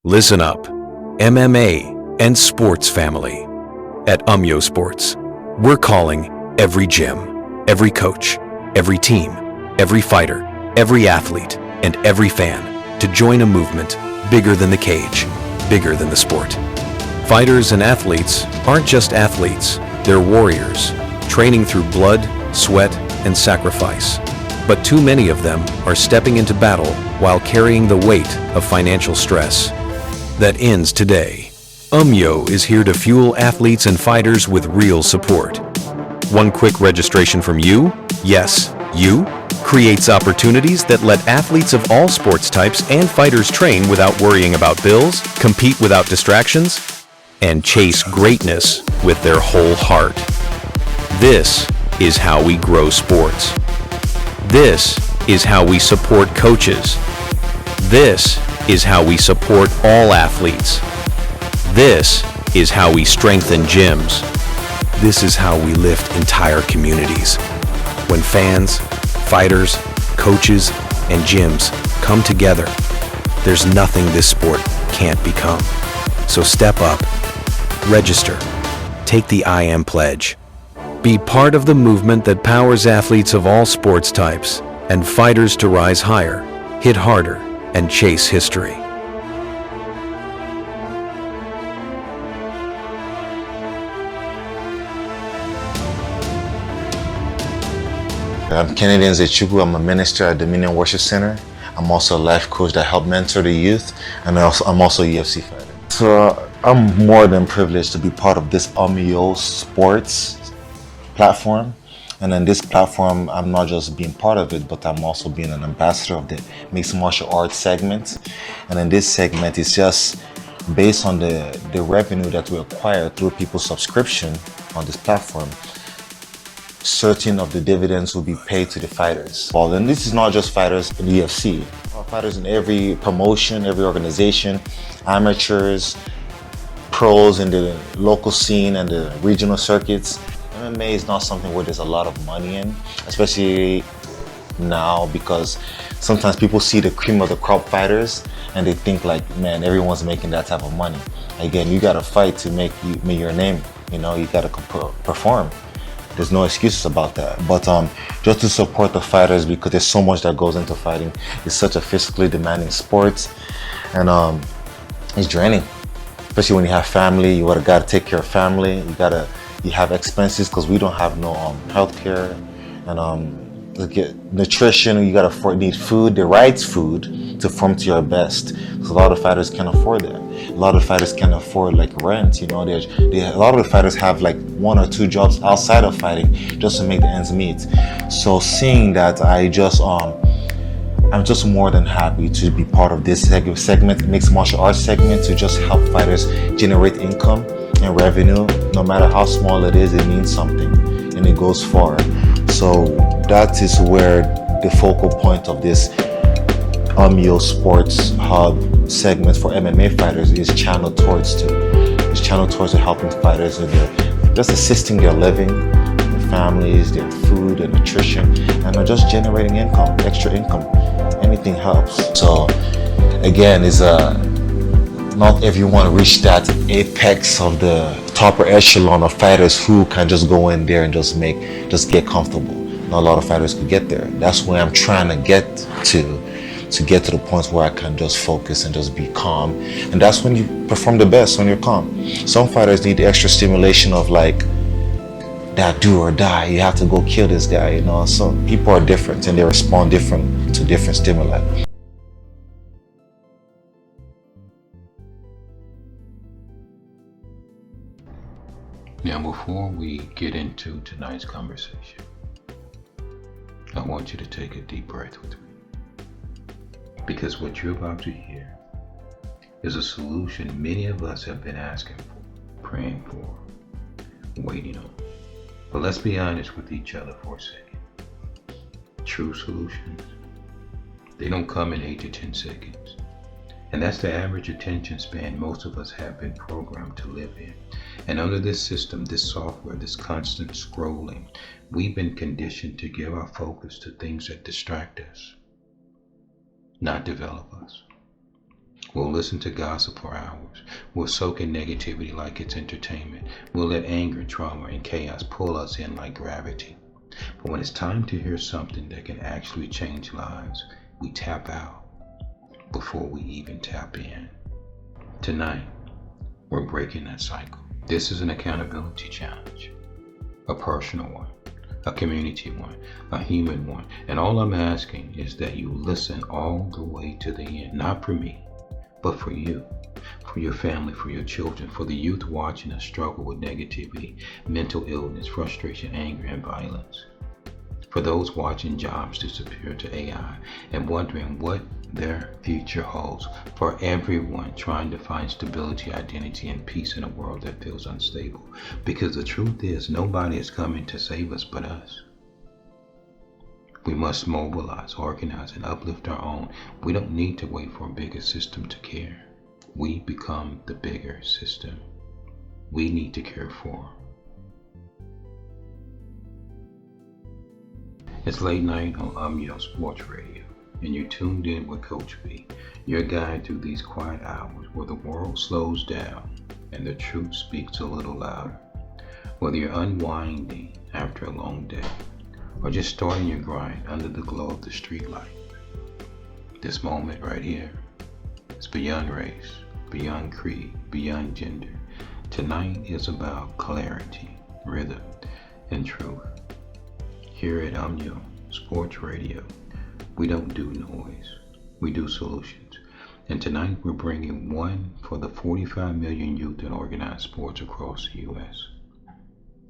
Listen up, MMA and sports family. At UMYO Sports, we're calling every gym, every coach, every team, every fighter, every athlete, and every fan to join a movement bigger than the cage, bigger than the sport. Fighters and athletes aren't just athletes, they're warriors, training through blood, sweat, and sacrifice. But too many of them are stepping into battle while carrying the weight of financial stress. That ends today. UMYO is here to fuel athletes and fighters with real support. One quick registration from you, yes, you, creates opportunities that let athletes of all sports types and fighters train without worrying about bills, compete without distractions, and chase greatness with their whole heart. This is how we grow sports. This is how we support coaches. This is how we support all athletes. This is how we strengthen gyms. This is how we lift entire communities. When fans, fighters, coaches, and gyms come together, there's nothing this sport can't become. So step up, register, take the I Am Pledge. Be part of the movement that powers athletes of all sports types and fighters to rise higher, hit harder, and chase history. I'm Kennedy Nzechukwu. I'm a minister at Dominion Worship Center. I'm also a life coach that help mentor the youth, and I'm also a UFC fighter. So I'm more than privileged to be part of this UMYO Sports platform. And in this platform, I'm not just being part of it, but I'm also being an ambassador of the mixed martial arts segment. And in this segment, it's just based on the revenue that we acquire through people's subscription on this platform. Certain of the dividends will be paid to the fighters. Well, and this is not just fighters in the UFC. Fighters in every promotion, every organization, amateurs, pros in the local scene and the regional circuits. MMA is not something where there's a lot of money in, especially now, because sometimes people see the cream of the crop fighters and they think like, man, everyone's making that type of money. Again, you gotta fight to make your name, you gotta perform. There's no excuses about that. But just to support the fighters, because there's so much that goes into fighting. It's such a physically demanding sport, and it's draining. Especially when you have family, you gotta take care of family. You have expenses because we don't have no healthcare, and get nutrition. You gotta need food, the right food to form to your best. So a lot of fighters can't afford that. A lot of fighters can't afford like rent. A lot of the fighters have like 1 or 2 jobs outside of fighting just to make the ends meet. So seeing that, I'm just more than happy to be part of this segment, mixed martial arts segment, to just help fighters generate income and revenue. No matter how small it is, it means something and it goes far. So that is where the focal point of this UMYO Sports Hub segment for MMA fighters is channeled towards It's channeled towards helping fighters with just assisting their living, their families, their food and nutrition, and just generating income, extra income. Anything helps. So again, not everyone reach that apex of the top echelon of fighters who can just go in there and just get comfortable. Not a lot of fighters could get there. That's where I'm trying to get to get to the point where I can just focus and just be calm. And that's when you perform the best, when you're calm. Some fighters need the extra stimulation of like that do or die. You have to go kill this guy, So people are different and they respond different to different stimuli. Now, before we get into tonight's conversation, I want you to take a deep breath with me. Because what you're about to hear is a solution many of us have been asking for, praying for, waiting on. But let's be honest with each other for a second. True solutions, they don't come in 8 to 10 seconds. And that's the average attention span most of us have been programmed to live in. And under this system, this software, this constant scrolling, we've been conditioned to give our focus to things that distract us, not develop us. We'll listen to gossip for hours. We'll soak in negativity like it's entertainment. We'll let anger, trauma, and chaos pull us in like gravity. But when it's time to hear something that can actually change lives, we tap out before we even tap in. Tonight, we're breaking that cycle. This is an accountability challenge, a personal one, a community one, a human one. And all I'm asking is that you listen all the way to the end, not for me, but for you, for your family, for your children, for the youth watching us struggle with negativity, mental illness, frustration, anger, and violence. For those watching jobs disappear to AI and wondering what their future holds. For everyone trying to find stability, identity, and peace in a world that feels unstable. Because the truth is, nobody is coming to save us but us. We must mobilize, organize, and uplift our own. We don't need to wait for a bigger system to care. We become the bigger system we need to care for. It's late night on UMYO Sports Radio, and you're tuned in with Coach B, your guide through these quiet hours where the world slows down and the truth speaks a little louder. Whether you're unwinding after a long day, or just starting your grind under the glow of the streetlight, this moment right here is beyond race, beyond creed, beyond gender. Tonight is about clarity, rhythm, and truth. Here at UMYO Sports Radio, we don't do noise, we do solutions. And tonight we're bringing one for the 45 million youth in organized sports across the U.S.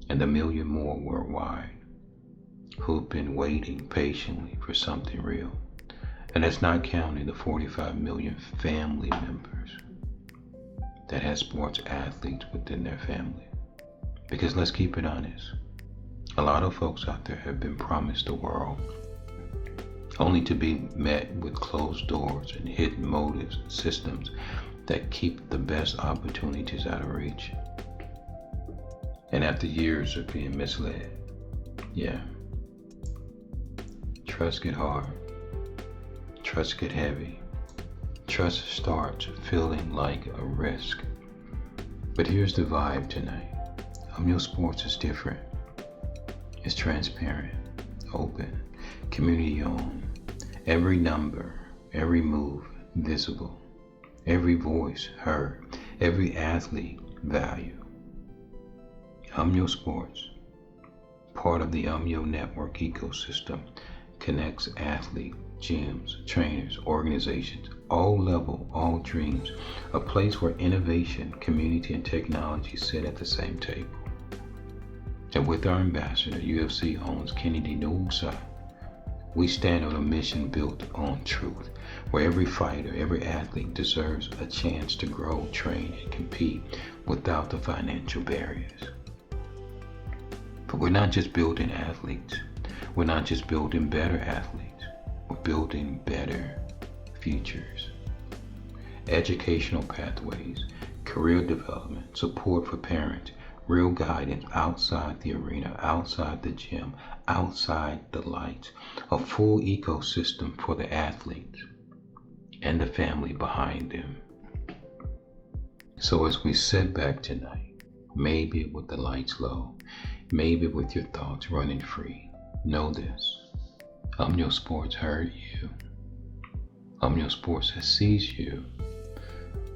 and the million more worldwide who've been waiting patiently for something real. And that's not counting the 45 million family members that have sports athletes within their family. Because let's keep it honest, a lot of folks out there have been promised the world, only to be met with closed doors and hidden motives and systems that keep the best opportunities out of reach. And after years of being misled, trust get hard, trust get heavy, trust starts feeling like a risk. But here's the vibe tonight. UMYO Sports is different. It's transparent, open, community owned. Every number, every move visible, every voice heard, every athlete valued. UMYO Sports, part of the UMYO Network ecosystem, connects athletes, gyms, trainers, organizations, all level, all dreams, a place where innovation, community, and technology sit at the same table. And with our ambassador, UFC owns Kennedy Nzechukwu, we stand on a mission built on truth, where every fighter, every athlete deserves a chance to grow, train, and compete without the financial barriers. But we're not just building athletes. We're not just building better athletes. We're building better futures. Educational pathways, career development, support for parents, real guidance outside the arena, outside the gym, outside the lights, a full ecosystem for the athletes and the family behind them. So as we sit back tonight, maybe with the lights low, maybe with your thoughts running free, know this: UMYO Sports heard you. UMYO Sports has seized you.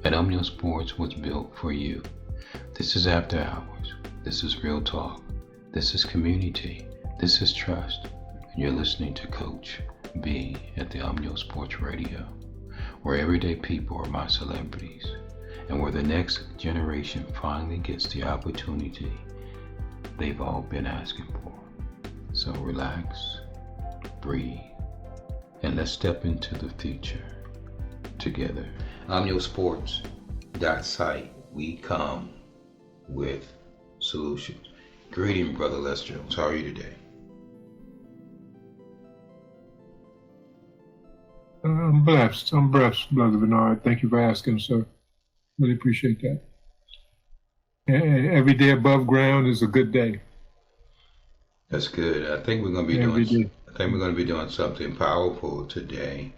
And UMYO Sports was built for you. This is After Hours. This is Real Talk. This is community. This is trust. And you're listening to Coach B at the UMYO Sports Radio, where everyday people are my celebrities, and where the next generation finally gets the opportunity they've all been asking for. So relax, breathe, and let's step into the future together. UMYOSports.site. We come with solutions. Greeting, Brother Les Jones. How are you today? I'm blessed, Brother Bernard. Thank you for asking, sir. Really appreciate that. Every day above ground is a good day. That's good. I think we're going to be doing something powerful today.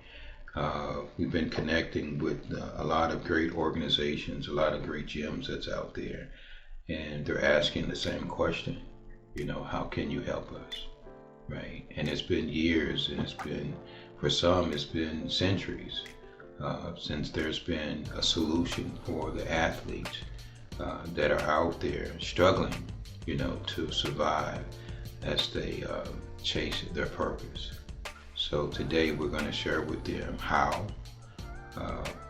We've been connecting with a lot of great organizations, a lot of great gyms that's out there, and they're asking the same question, how can you help us, right? And it's been years, and for some, it's been centuries since there's been a solution for the athletes that are out there struggling, to survive as they chase their purpose. So today we're going to share with them how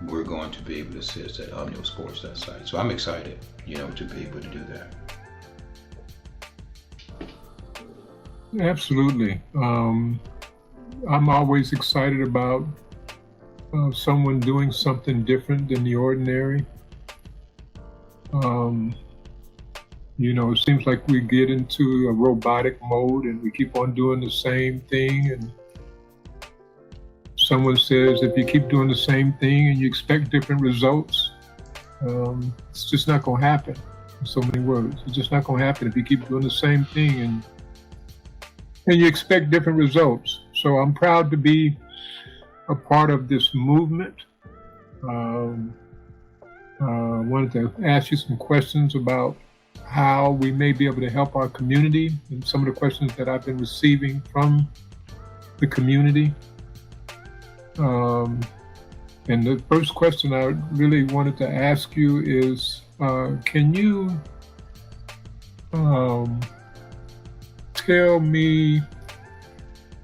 we're going to be able to assist at UMYOSports.site. So I'm excited, to be able to do that. Absolutely. I'm always excited about someone doing something different than the ordinary. It seems like we get into a robotic mode and we keep on doing the same thing. And someone says if you keep doing the same thing and you expect different results, it's just not going to happen. In so many words, it's just not going to happen if you keep doing the same thing and you expect different results. So I'm proud to be a part of this movement. I wanted to ask you some questions about how we may be able to help our community and some of the questions that I've been receiving from the community. And the first question I really wanted to ask you is, can you tell me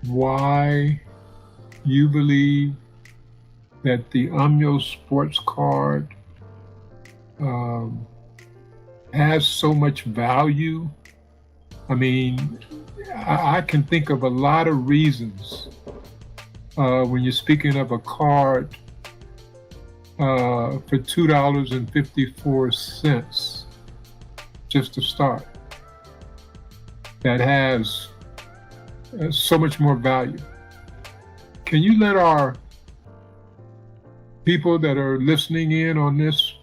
why you believe that the UMYO Sports Card has so much value? I mean, I can think of a lot of reasons when you're speaking of a card for $2.54 just to start, that has so much more value. Can you let our people that are listening in on this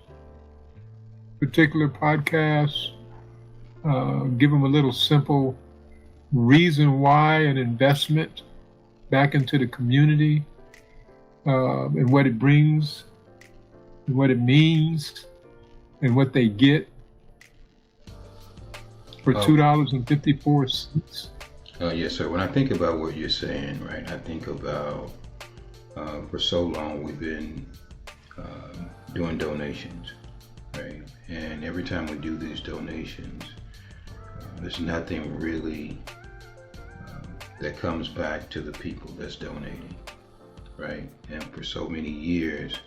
particular podcast, give them a little simple reason why an investment back into the community and what it brings and what it means and what they get for $2.54? Yes, sir. When I think about what you're saying, right, I think about for so long we've been doing donations, right? And every time we do these donations, there's nothing really that comes back to the people that's donating, right? And for so many years,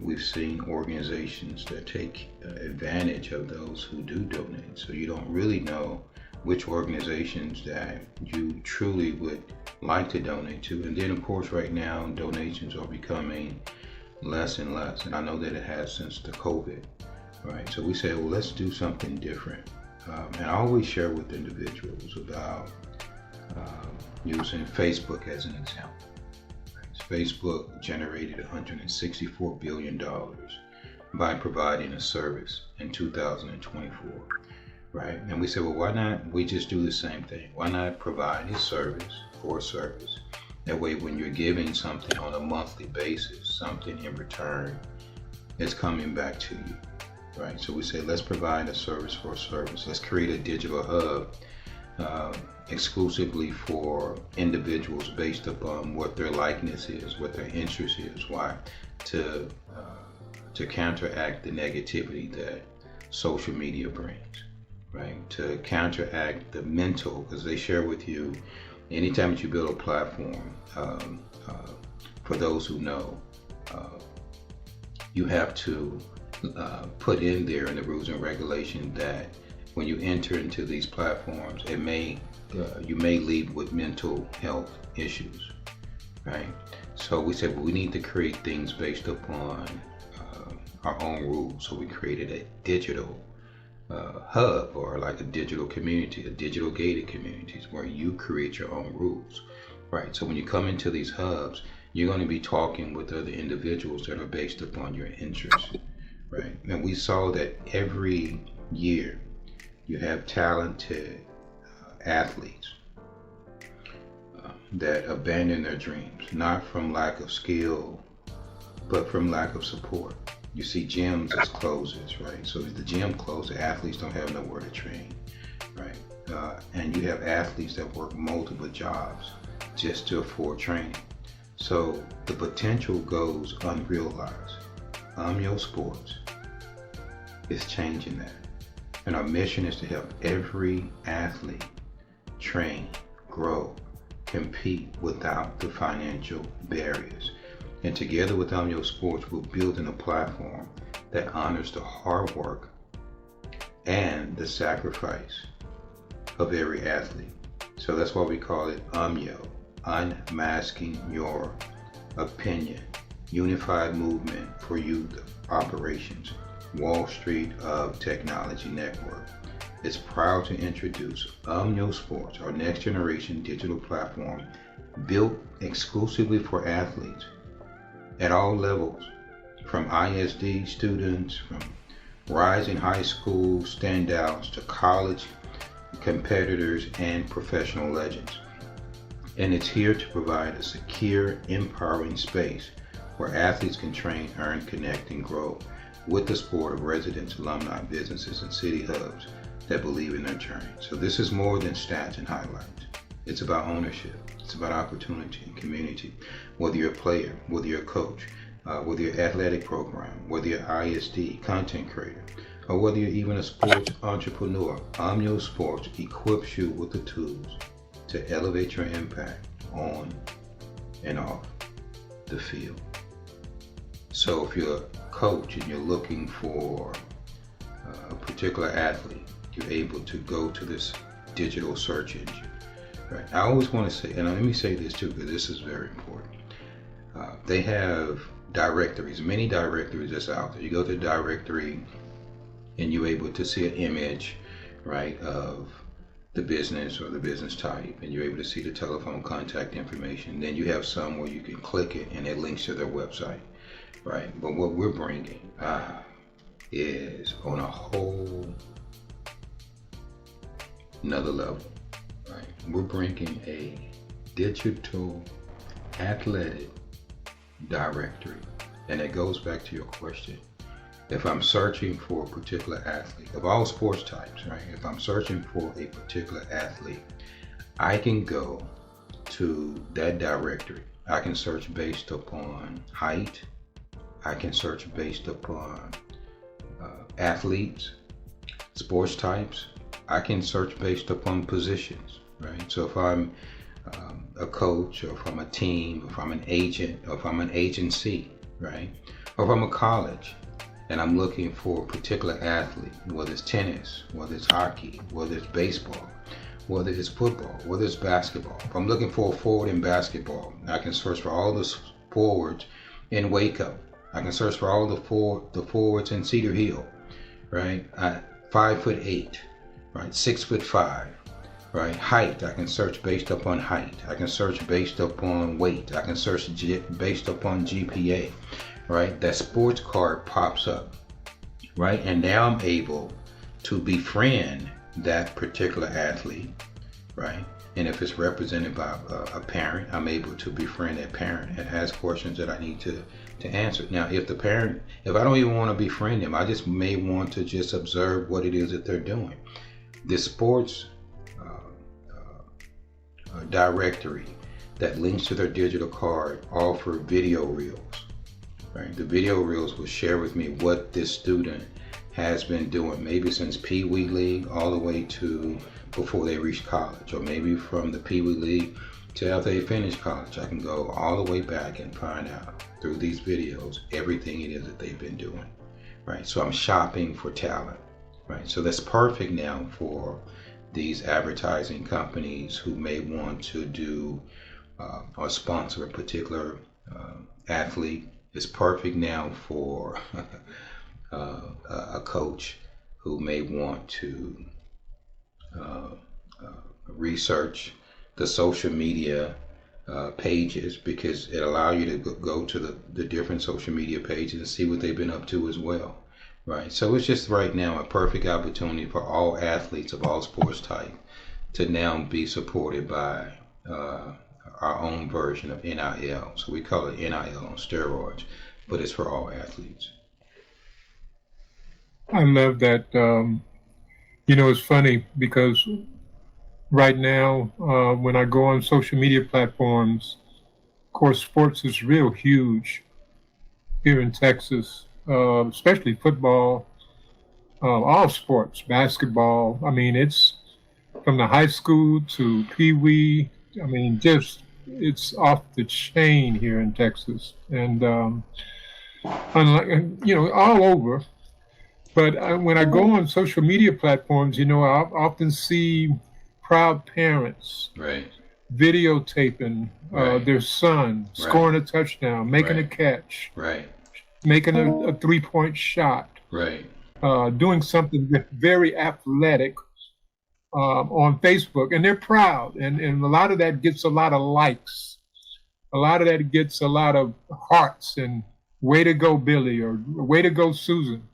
we've seen organizations that take advantage of those who do donate. So you don't really know which organizations that you truly would like to donate to. And then of course right now donations are becoming less and less. And I know that it has since the COVID, right? So we say, well, let's do something different. And I always share with individuals about using Facebook as an example. Facebook generated $164 billion by providing a service in 2024, right? And we said, well, why not we just do the same thing? Why not provide a service for a service? That way, when you're giving something on a monthly basis, something in return is coming back to you, right? So we said, let's provide a service for a service. Let's create a digital hub exclusively for individuals based upon what their likeness is, what their interest is. Why? To counteract the negativity that social media brings, right? To counteract the mental, because they share with you, anytime that you build a platform, for those who know, you have to put in there in the rules and regulations that when you enter into these platforms, you may lead with mental health issues, right? So we said, well, we need to create things based upon our own rules. So we created a digital hub, or like a digital community, a digital gated communities where you create your own rules, right? So when you come into these hubs, you're going to be talking with other individuals that are based upon your interests, right? And we saw that every year you have talented athletes that abandon their dreams, not from lack of skill, but from lack of support. You see gyms as closers, right? So if the gym closes, athletes don't have nowhere to train, right? And you have athletes that work multiple jobs just to afford training. So the potential goes unrealized. UMYO Sports is changing that. And our mission is to help every athlete train, grow, compete without the financial barriers. And together with UMYO Sports, we're building a platform that honors the hard work and the sacrifice of every athlete. So that's why we call it UMYO, Unmasking Your Opinion, Unified Movement for Youth Operations, Wall Street of Technology Network. Is proud to introduce UMYO Sports, our next generation digital platform built exclusively for athletes at all levels, from ISD students, from rising high school standouts to college competitors and professional legends. And it's here to provide a secure, empowering space where athletes can train, earn, connect, and grow with the sport of residents, alumni, businesses, and city hubs that believe in their journey. So this is more than stats and highlights. It's about ownership. It's about opportunity and community. Whether you're a player, whether you're a coach, whether you're an athletic program, whether you're an ISD content creator, or whether you're even a sports entrepreneur, UMYO Sports equips you with the tools to elevate your impact on and off the field. So if you're a coach and you're looking for a particular athlete, you're able to go to this digital search engine. Right. I always want to say, and let me say this too, because this is very important. They have directories, many directories that's out there. You go to the directory and you're able to see an image, right, of the business or the business type, and you're able to see the telephone contact information. Then you have some where you can click it and it links to their website, right? But what we're bringing is on a whole another level. Right. We're bringing a digital athletic directory, and it goes back to your question. If I'm searching for a particular athlete of all sports types, right? If I'm searching for a particular athlete, I can go to that directory. I can search based upon height. I can search based upon athletes, sports types. I can search based upon positions, right? So if I'm a coach, or if I'm a team, or if I'm an agent, or if I'm an agency, right? Or if I'm a college and I'm looking for a particular athlete, whether it's tennis, whether it's hockey, whether it's baseball, whether it's football, whether it's basketball. If I'm looking for a forward in basketball, I can search for all the forwards in Waco. I can search for all the forwards in Cedar Hill, right? 5'8", right? 6'5", right? Height, I can search based upon height. I can search based upon weight. I can search based upon GPA, right? That sports card pops up, right? And now I'm able to befriend that particular athlete, right? And if it's represented by a parent, I'm able to befriend that parent and ask questions that I need to answer. Now, if I don't even want to befriend them, I just may want to just observe what it is that they're doing. The sports directory that links to their digital card offer video reels, right? The video reels will share with me what this student has been doing, maybe since Pee Wee League all the way to before they reach college, or maybe from the Pee Wee League to after they finish college. I can go all the way back and find out through these videos everything it is that they've been doing, right? So I'm shopping for talent, right? So that's perfect now for these advertising companies who may want to do or sponsor a particular athlete. It's perfect now for a coach who may want to research the social media pages, because it allows you to go to the different social media pages and see what they've been up to as well, right? So it's just right now a perfect opportunity for all athletes of all sports type to now be supported by our own version of NIL. So we call it NIL on steroids, but it's for all athletes. I love that. It's funny because right now, when I go on social media platforms, of course, sports is real huge here in Texas, especially football, all sports, basketball. I mean, it's from the high school to Pee-wee. I mean, it's off the chain here in Texas. And unlike, all over. But when I go on social media platforms, I often see proud parents Right. videotaping their son scoring a touchdown, making a catch, Right. making a three-point shot, Right. doing something very athletic on Facebook, and they're proud, and a lot of that gets a lot of likes, a lot of that gets a lot of hearts, and way to go, Billy, or way to go, Susan.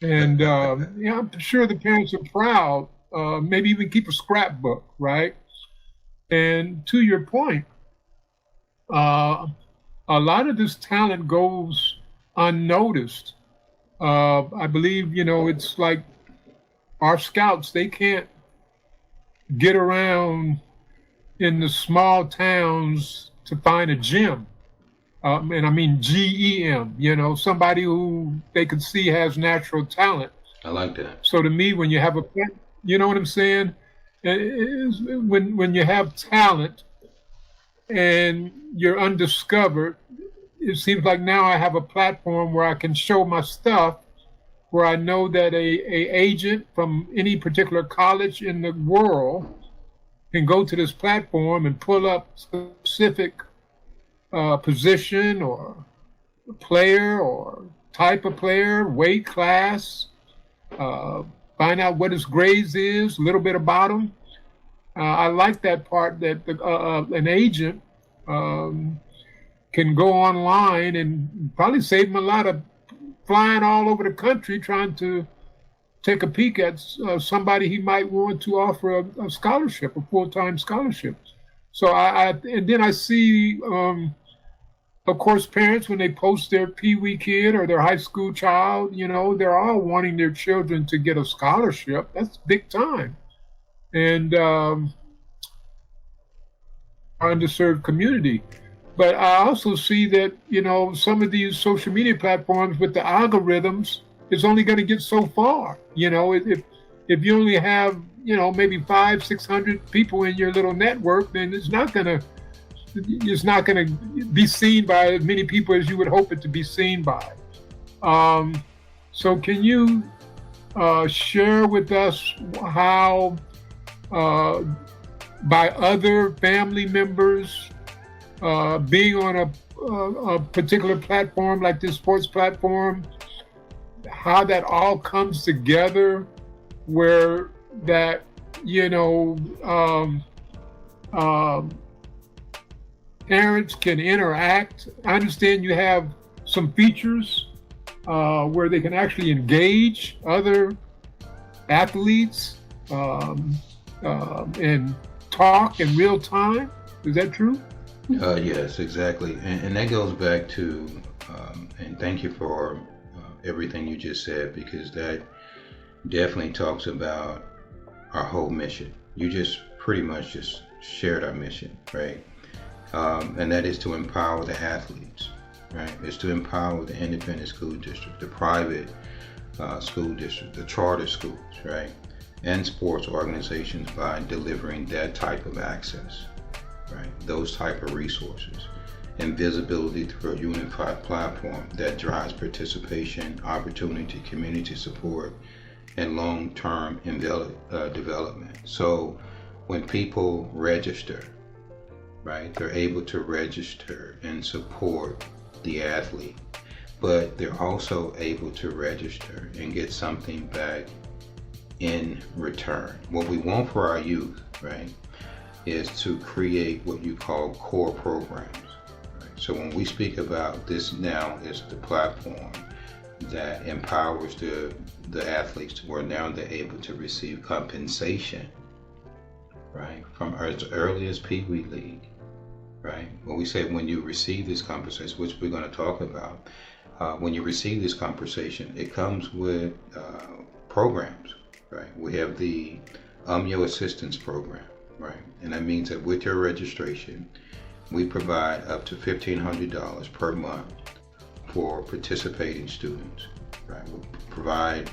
And I'm sure the parents are proud, maybe even keep a scrapbook, right? And to your point, a lot of this talent goes unnoticed. I believe, it's like our scouts, they can't get around in the small towns to find a gym. And I mean GEM, somebody who they could see has natural talent. I like that. So to me, when you have you know what I'm saying? When you have talent and you're undiscovered, it seems like now I have a platform where I can show my stuff, where I know that a agent from any particular college in the world can go to this platform and pull up specific position or player or type of player, weight class, find out what his grades is, a little bit about him. I like that part that an agent can go online and probably save him a lot of flying all over the country trying to take a peek at somebody he might want to offer a scholarship, a full-time scholarship. So and then I see, of course, parents, when they post their Pee-wee kid or their high school child, they're all wanting their children to get a scholarship. That's big time. And our underserved community. But I also see that, some of these social media platforms with the algorithms is only going to get so far. If you only have, maybe 500-600 people in your little network, then it's not going to be seen by as many people as you would hope it to be seen by. So can you share with us how by other family members being on a particular platform like this sports platform, how that all comes together, where that, parents can interact? I understand you have some features where they can actually engage other athletes and talk in real time. Is that true? Yes, exactly. And that goes back to, and thank you for everything you just said, because that definitely talks about our whole mission. You just pretty much just shared our mission, right? And that is to empower the athletes, right? It's to empower the independent school district, the private school district, the charter schools, right? And sports organizations by delivering that type of access, right? Those type of resources and visibility through a unified platform that drives participation, opportunity, community support, and long-term development. So when people register, right, they're able to register and support the athlete, but they're also able to register and get something back in return. What we want for our youth, right, is to create what you call core programs. Right? So when we speak about this now is the platform that empowers the athletes to where now they're able to receive compensation, right, from as early as Pee-wee League, right? When we say when you receive this compensation, which we're going to talk about, when you receive this compensation, it comes with programs, right? We have the UMYO Assistance Program, right? And that means that with your registration, we provide up to $1,500 per month for participating students, right? We provide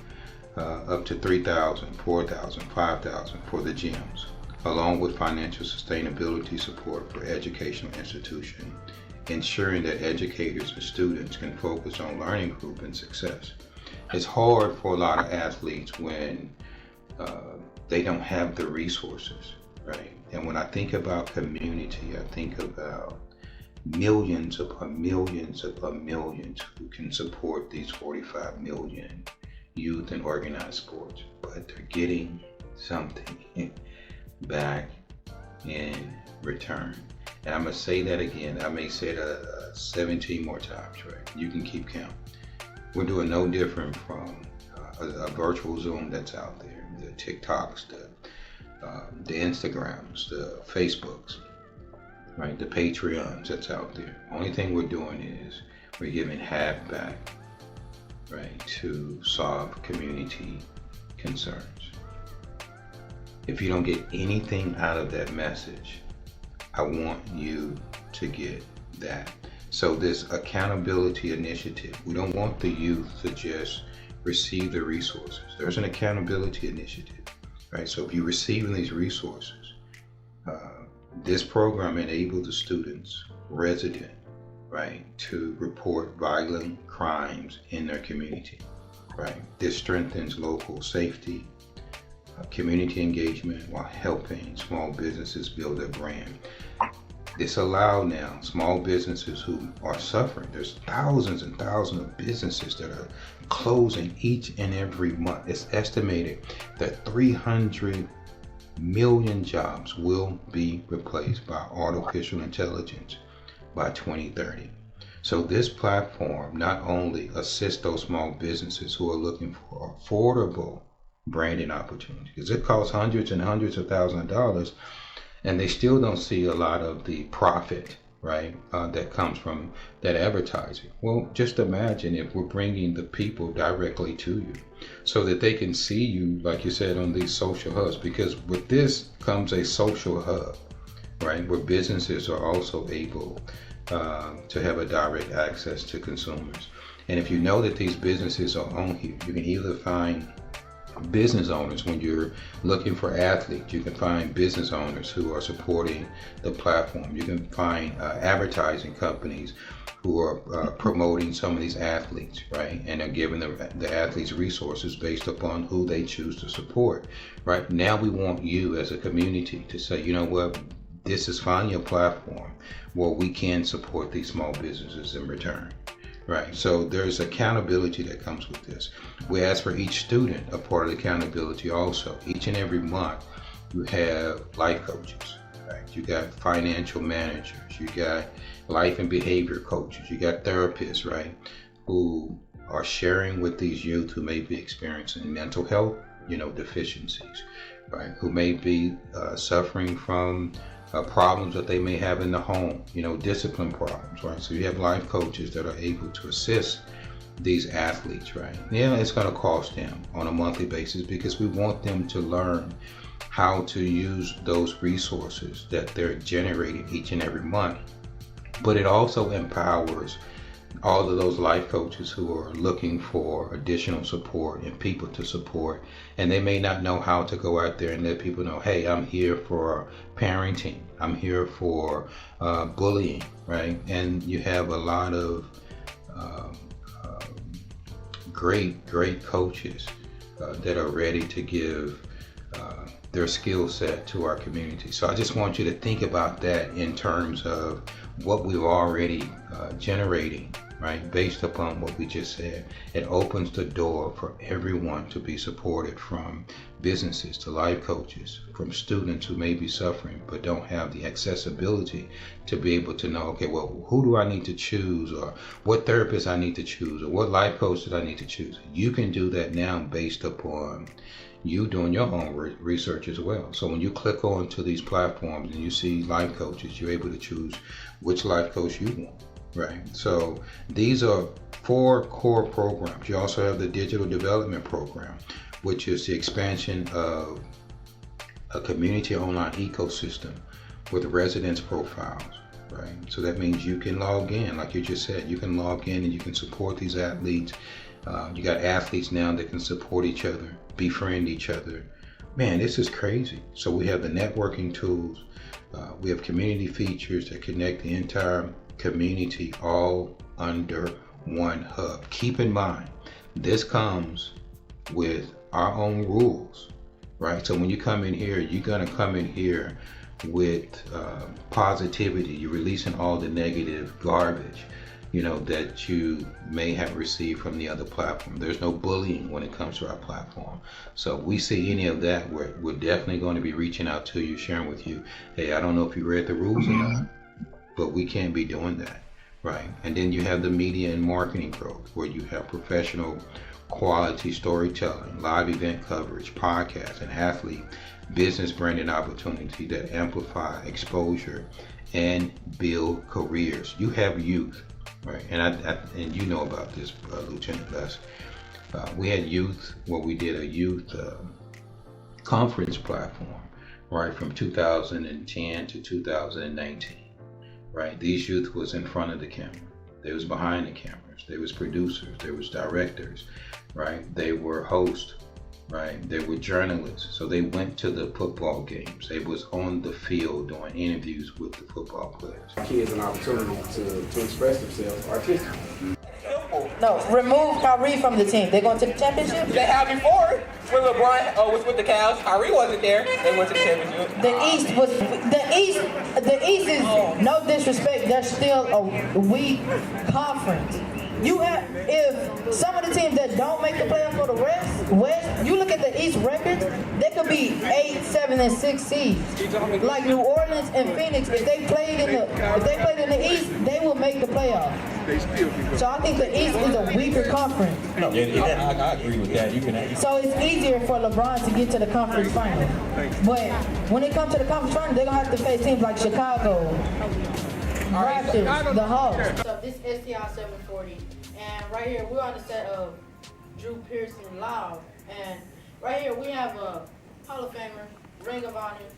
up to $3,000, $4,000, $5,000 for the gyms, along with financial sustainability support for educational institutions, ensuring that educators and students can focus on learning group and success. It's hard for a lot of athletes when they don't have the resources, right? And when I think about community, I think about millions upon millions upon millions who can support these 45 million youth and organized sports, but they're getting something back in return. And I'm gonna say that again. I may say it 17 more times, right? You can keep count. We're doing no different from a virtual Zoom that's out there, the TikToks, the Instagrams, the Facebooks, right? The Patreons that's out there. Only thing we're doing is we're giving half back, right, to solve community concerns. If you don't get anything out of that message, I want you to get that. So this accountability initiative, we don't want the youth to just receive the resources. There's an accountability initiative, right? So if you're receiving these resources, this program enables the students, resident, right, to report violent crimes in their community, right? This strengthens local safety, community engagement, while helping small businesses build their brand. This allows now small businesses who are suffering. There's thousands and thousands of businesses that are closing each and every month. It's estimated that 300 million jobs will be replaced by artificial intelligence by 2030. So this platform not only assists those small businesses who are looking for affordable branding opportunities, because it costs hundreds and hundreds of thousands of dollars, and they still don't see a lot of the profit, right, that comes from that advertising. Well, just imagine if we're bringing the people directly to you so that they can see you, like you said, on these social hubs, because with this comes a social hub, right, where businesses are also able to have a direct access to consumers. And if you know that these businesses are on here, you can either find business owners. When you're looking for athletes, you can find business owners who are supporting the platform. You can find advertising companies who are promoting some of these athletes, right? And are giving the athletes resources based upon who they choose to support, right? Now we want you as a community to say, you know what, this is finally a platform where we can support these small businesses in return. Right, so there's accountability that comes with this. We ask for each student a part of the accountability also. Each and every month, you have life coaches, right? You got financial managers, you got life and behavior coaches, you got therapists, right? Who are sharing with these youth who may be experiencing mental health, deficiencies, right? Who may be suffering from problems that they may have in the home, discipline problems, right? So you have life coaches that are able to assist these athletes, right? Yeah, it's going to cost them on a monthly basis because we want them to learn how to use those resources that they're generating each and every month. But it also empowers all of those life coaches who are looking for additional support and people to support, and they may not know how to go out there and let people know, hey, I'm here for parenting, I'm here for bullying, right? And you have a lot of great coaches that are ready to give their skill set to our community. So I just want you to think about that in terms of what we're already generating, right? Based upon what we just said, it opens the door for everyone to be supported, from businesses to life coaches, from students who may be suffering but don't have the accessibility to be able to know, okay, well, who do I need to choose, or what therapist I need to choose, or what life coach did I need to choose? You can do that now based upon you doing your own research as well. So when you click on to these platforms and you see life coaches, you're able to choose which life coach you want, right? So these are 4 core programs. You also have the digital development program, which is the expansion of a community online ecosystem with residence profiles, right? So that means you can log in, like you just said, you can log in and you can support these athletes. You got athletes now that can support each other, befriend each other. Man, this is crazy. So we have the networking tools. We have community features that connect the entire community all under one hub. Keep in mind, this comes with our own rules, right? So when you come in here, you're gonna come in here with positivity. You're releasing all the negative garbage, that you may have received from the other platform. There's no bullying when it comes to our platform. So if we see any of that, we're definitely going to be reaching out to you, sharing with you, hey, I don't know if you read the rules or not, but we can't be doing that, right? And then you have the media and marketing growth, where you have professional quality storytelling, live event coverage, podcasts, and athlete business branding opportunity that amplify exposure and build careers. You have youth, right? And you know about this, Lieutenant Les. We had youth, we did a youth conference platform, right, from 2010 to 2019, right? These youth was in front of the camera. They was behind the cameras. They was producers. They was directors, right? They were hosts, right? They were journalists. So they went to the football games. They was on the field doing interviews with the football players. Kids an opportunity to express themselves artistically. No, remove Kyrie from the team. They're going to the championship? They had before when LeBron was with the Cavs. Kyrie wasn't there. They went to the championship. The East is no disrespect. They're still a weak conference. You have, if some of the teams that don't make the playoffs for the West, you look at the East records, they could be 8, 7, and 6 seeds. Like New Orleans and Phoenix, if they played in the East, they will make the playoffs. So I think the East is a weaker conference. No, I agree with that. So it's easier for LeBron to get to the conference final. But when it comes to the conference final, they're gonna have to face teams like Chicago, Raptors, the Hawks. So this is STI 740, and right here we're on the set of Drew Pearson Live, and right here we have a Hall of Famer, Ring of Honor,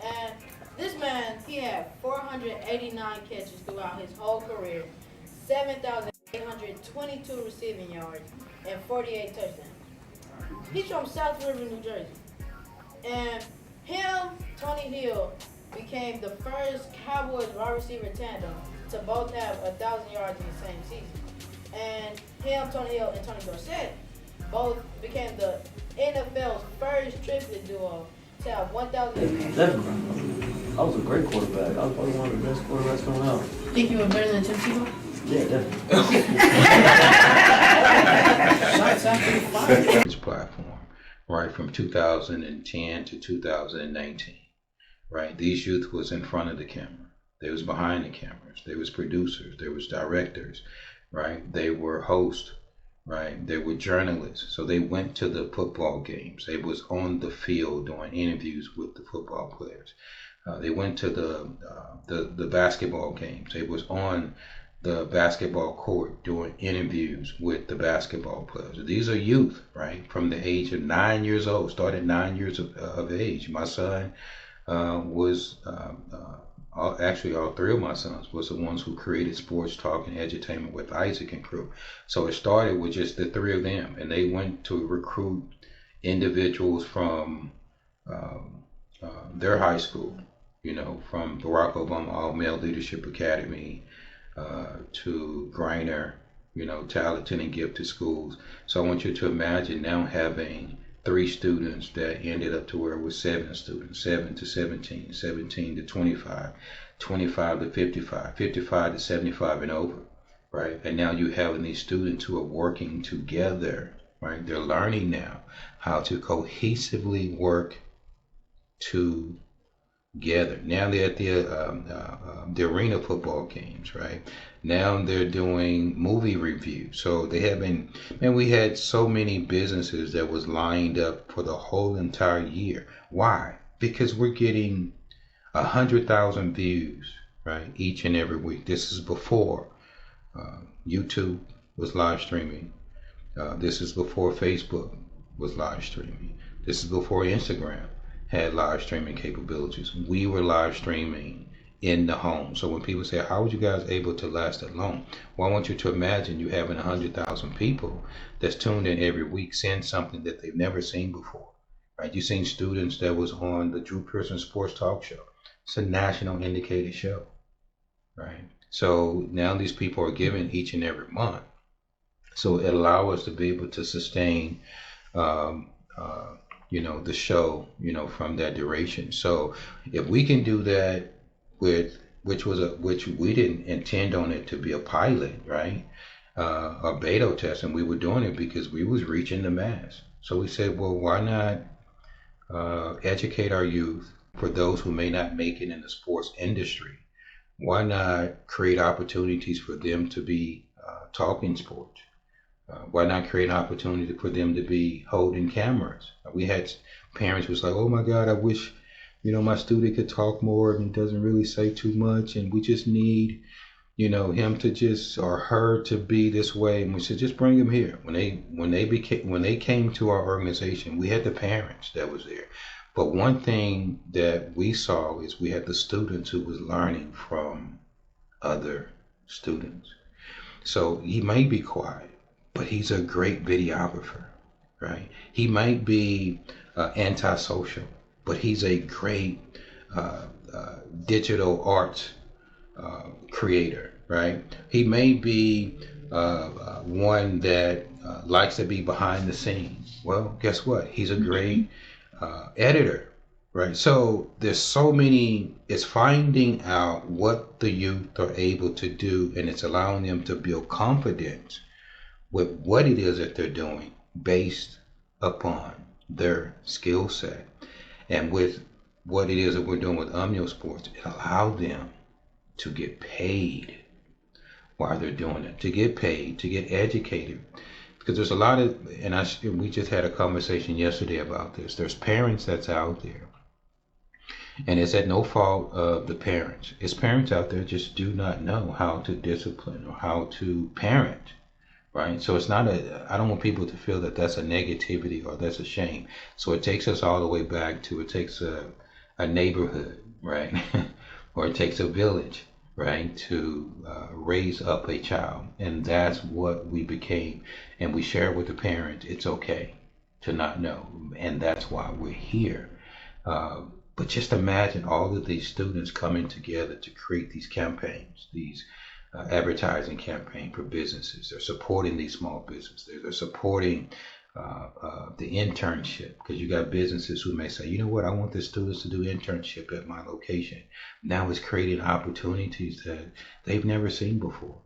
and this man, he had 489 catches throughout his whole career, 7,822 receiving yards, and 48 touchdowns. He's from South River, New Jersey, and him, Tony Hill, became the first Cowboys wide receiver tandem to both have 1,000 yards in the same season. And him, Tony Hill, and Tony Dorsett both became the NFL's first triplet duo to have 1,000. Definitely. I was a great quarterback. I was probably one of the best quarterbacks coming out. Think you were better than Tim Tebow? Yeah, definitely. This platform, right, from 2010 to 2019, right? These youth was in front of the camera. They was behind the cameras. They was producers. They was directors, right? They were hosts, right? They were journalists. So they went to the football games. They was on the field doing interviews with the football players. They went to the basketball games. They was on the basketball court doing interviews with the basketball players. These are youth, right? From the age of 9 years old, started 9 years of age. My son was, actually all 3 of my sons was the ones who created Sports Talk and Edutainment with Isaac and crew. So it started with just the 3 of them, and they went to recruit individuals from their high school, from Barack Obama All-Male Leadership Academy to Griner, talented and gifted schools. So I want you to imagine now having 3 students that ended up to where it was 7 students, 7 to 17, 17 to 25, 25 to 55, 55 to 75 and over. right? And now you're having these students who are working together, right? They're learning now how to cohesively work together. Now they're at the arena football games, right? Now they're doing movie reviews. So they have been, man, we had so many businesses that was lined up for the whole entire year. Why? Because we're getting 100,000 views, right, each and every week. This is before YouTube was live streaming. This is before Facebook was live streaming. This is before Instagram had live streaming capabilities. We were live streaming in the home. So when people say, how were you guys able to last that long? Well, I want you to imagine you having 100,000 people that's tuned in every week, seeing something that they've never seen before, right? You've seen students that was on the Drew Pearson Sports Talk Show. It's a national indicated show, right? So now these people are given each and every month. So it allows us to be able to sustain, the show, from that duration. So if we can do that which we didn't intend on it to be a pilot, right? A beta test, and we were doing it because we was reaching the mass. So we said, well, why not educate our youth for those who may not make it in the sports industry? Why not create opportunities for them to be talking sports? Why not create an opportunity for them to be holding cameras? We had parents who was like, oh my God, I wish, my student could talk more and he doesn't really say too much, and we just need, him to just, or her to be this way. And we said, just bring him here. When they came to our organization, we had the parents that was there. But one thing that we saw is we had the students who was learning from other students. So he may be quiet, but he's a great videographer, right? He might be antisocial, but he's a great digital art creator, right? He may be one that likes to be behind the scenes. Well, guess what? He's a great editor, right? So there's so many, it's finding out what the youth are able to do, and it's allowing them to build confidence with what it is that they're doing based upon their skill set. And with what it is that we're doing with UMYO Sports, it allows them to get paid while they're doing it, to get paid, to get educated. Because there's a lot of, and we just had a conversation yesterday about this. There's parents that's out there, and it's at no fault of the parents. It's parents out there just do not know how to discipline or how to parent, right? So it's not I don't want people to feel that that's a negativity or that's a shame. So it takes us all the way back to, it takes a neighborhood, right? Or it takes a village, right, to raise up a child. And that's what we became. And we share with the parents, it's okay to not know. And that's why we're here. But just imagine all of these students coming together to create these campaigns, these advertising campaign for businesses. They're supporting these small businesses. They're supporting the internship, because you got businesses who may say, you know what, I want the students to do internship at my location. Now it's creating opportunities that they've never seen before,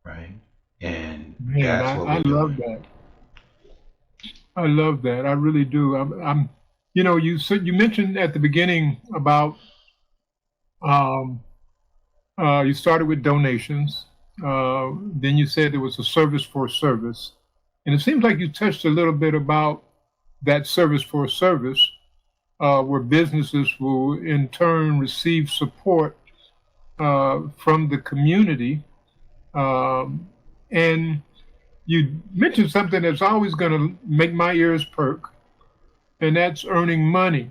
right? And that's what I love that. I love that. I really do. I'm you mentioned at the beginning about you started with donations. Then you said there was a service for service. And it seems like you touched a little bit about that service for service, where businesses will in turn receive support from the community. And you mentioned something that's always going to make my ears perk, and that's earning money.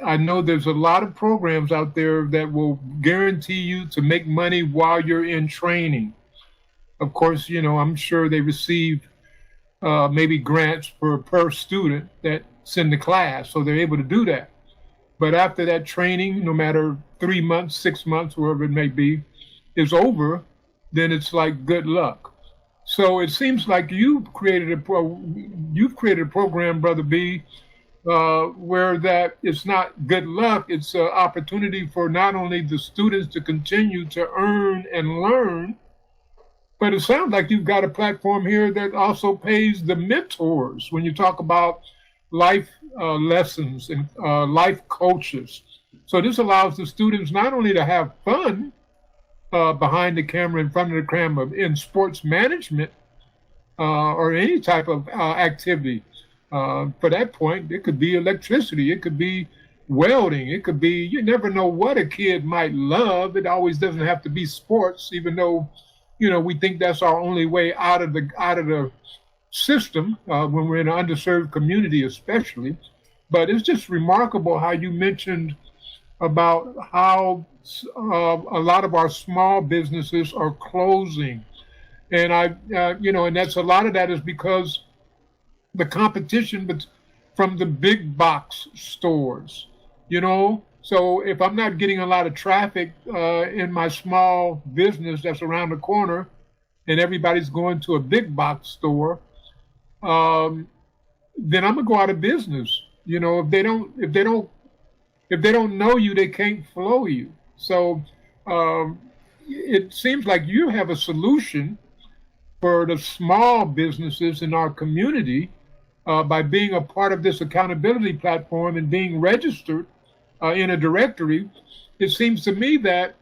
I know there's a lot of programs out there that will guarantee you to make money while you're in training. Of course, I'm sure they receive maybe grants per student that's in the class, so they're able to do that. But after that training, no matter 3 months, 6 months, wherever it may be, is over, then it's like good luck. So it seems like you've created a program, Brother B, where that it's not good luck, it's an opportunity for not only the students to continue to earn and learn, But it sounds like you've got a platform here that also pays the mentors when you talk about life lessons and life coaches. So this allows the students not only to have fun behind the camera, in front of the camera, in sports management or any type of activity. For that point, it could be electricity, it could be welding, it could be, you never know what a kid might love. It always doesn't have to be sports, even though, we think that's our only way out of the system when we're in an underserved community, especially. But it's just remarkable how you mentioned about how a lot of our small businesses are closing, and and that's a lot of that is because the competition from the big box stores, So if I'm not getting a lot of traffic in my small business that's around the corner, and everybody's going to a big box store, then I'm gonna go out of business. If they don't know you, they can't flow you. So it seems like you have a solution for the small businesses in our community by being a part of this accountability platform and being registered in a directory. It seems to me that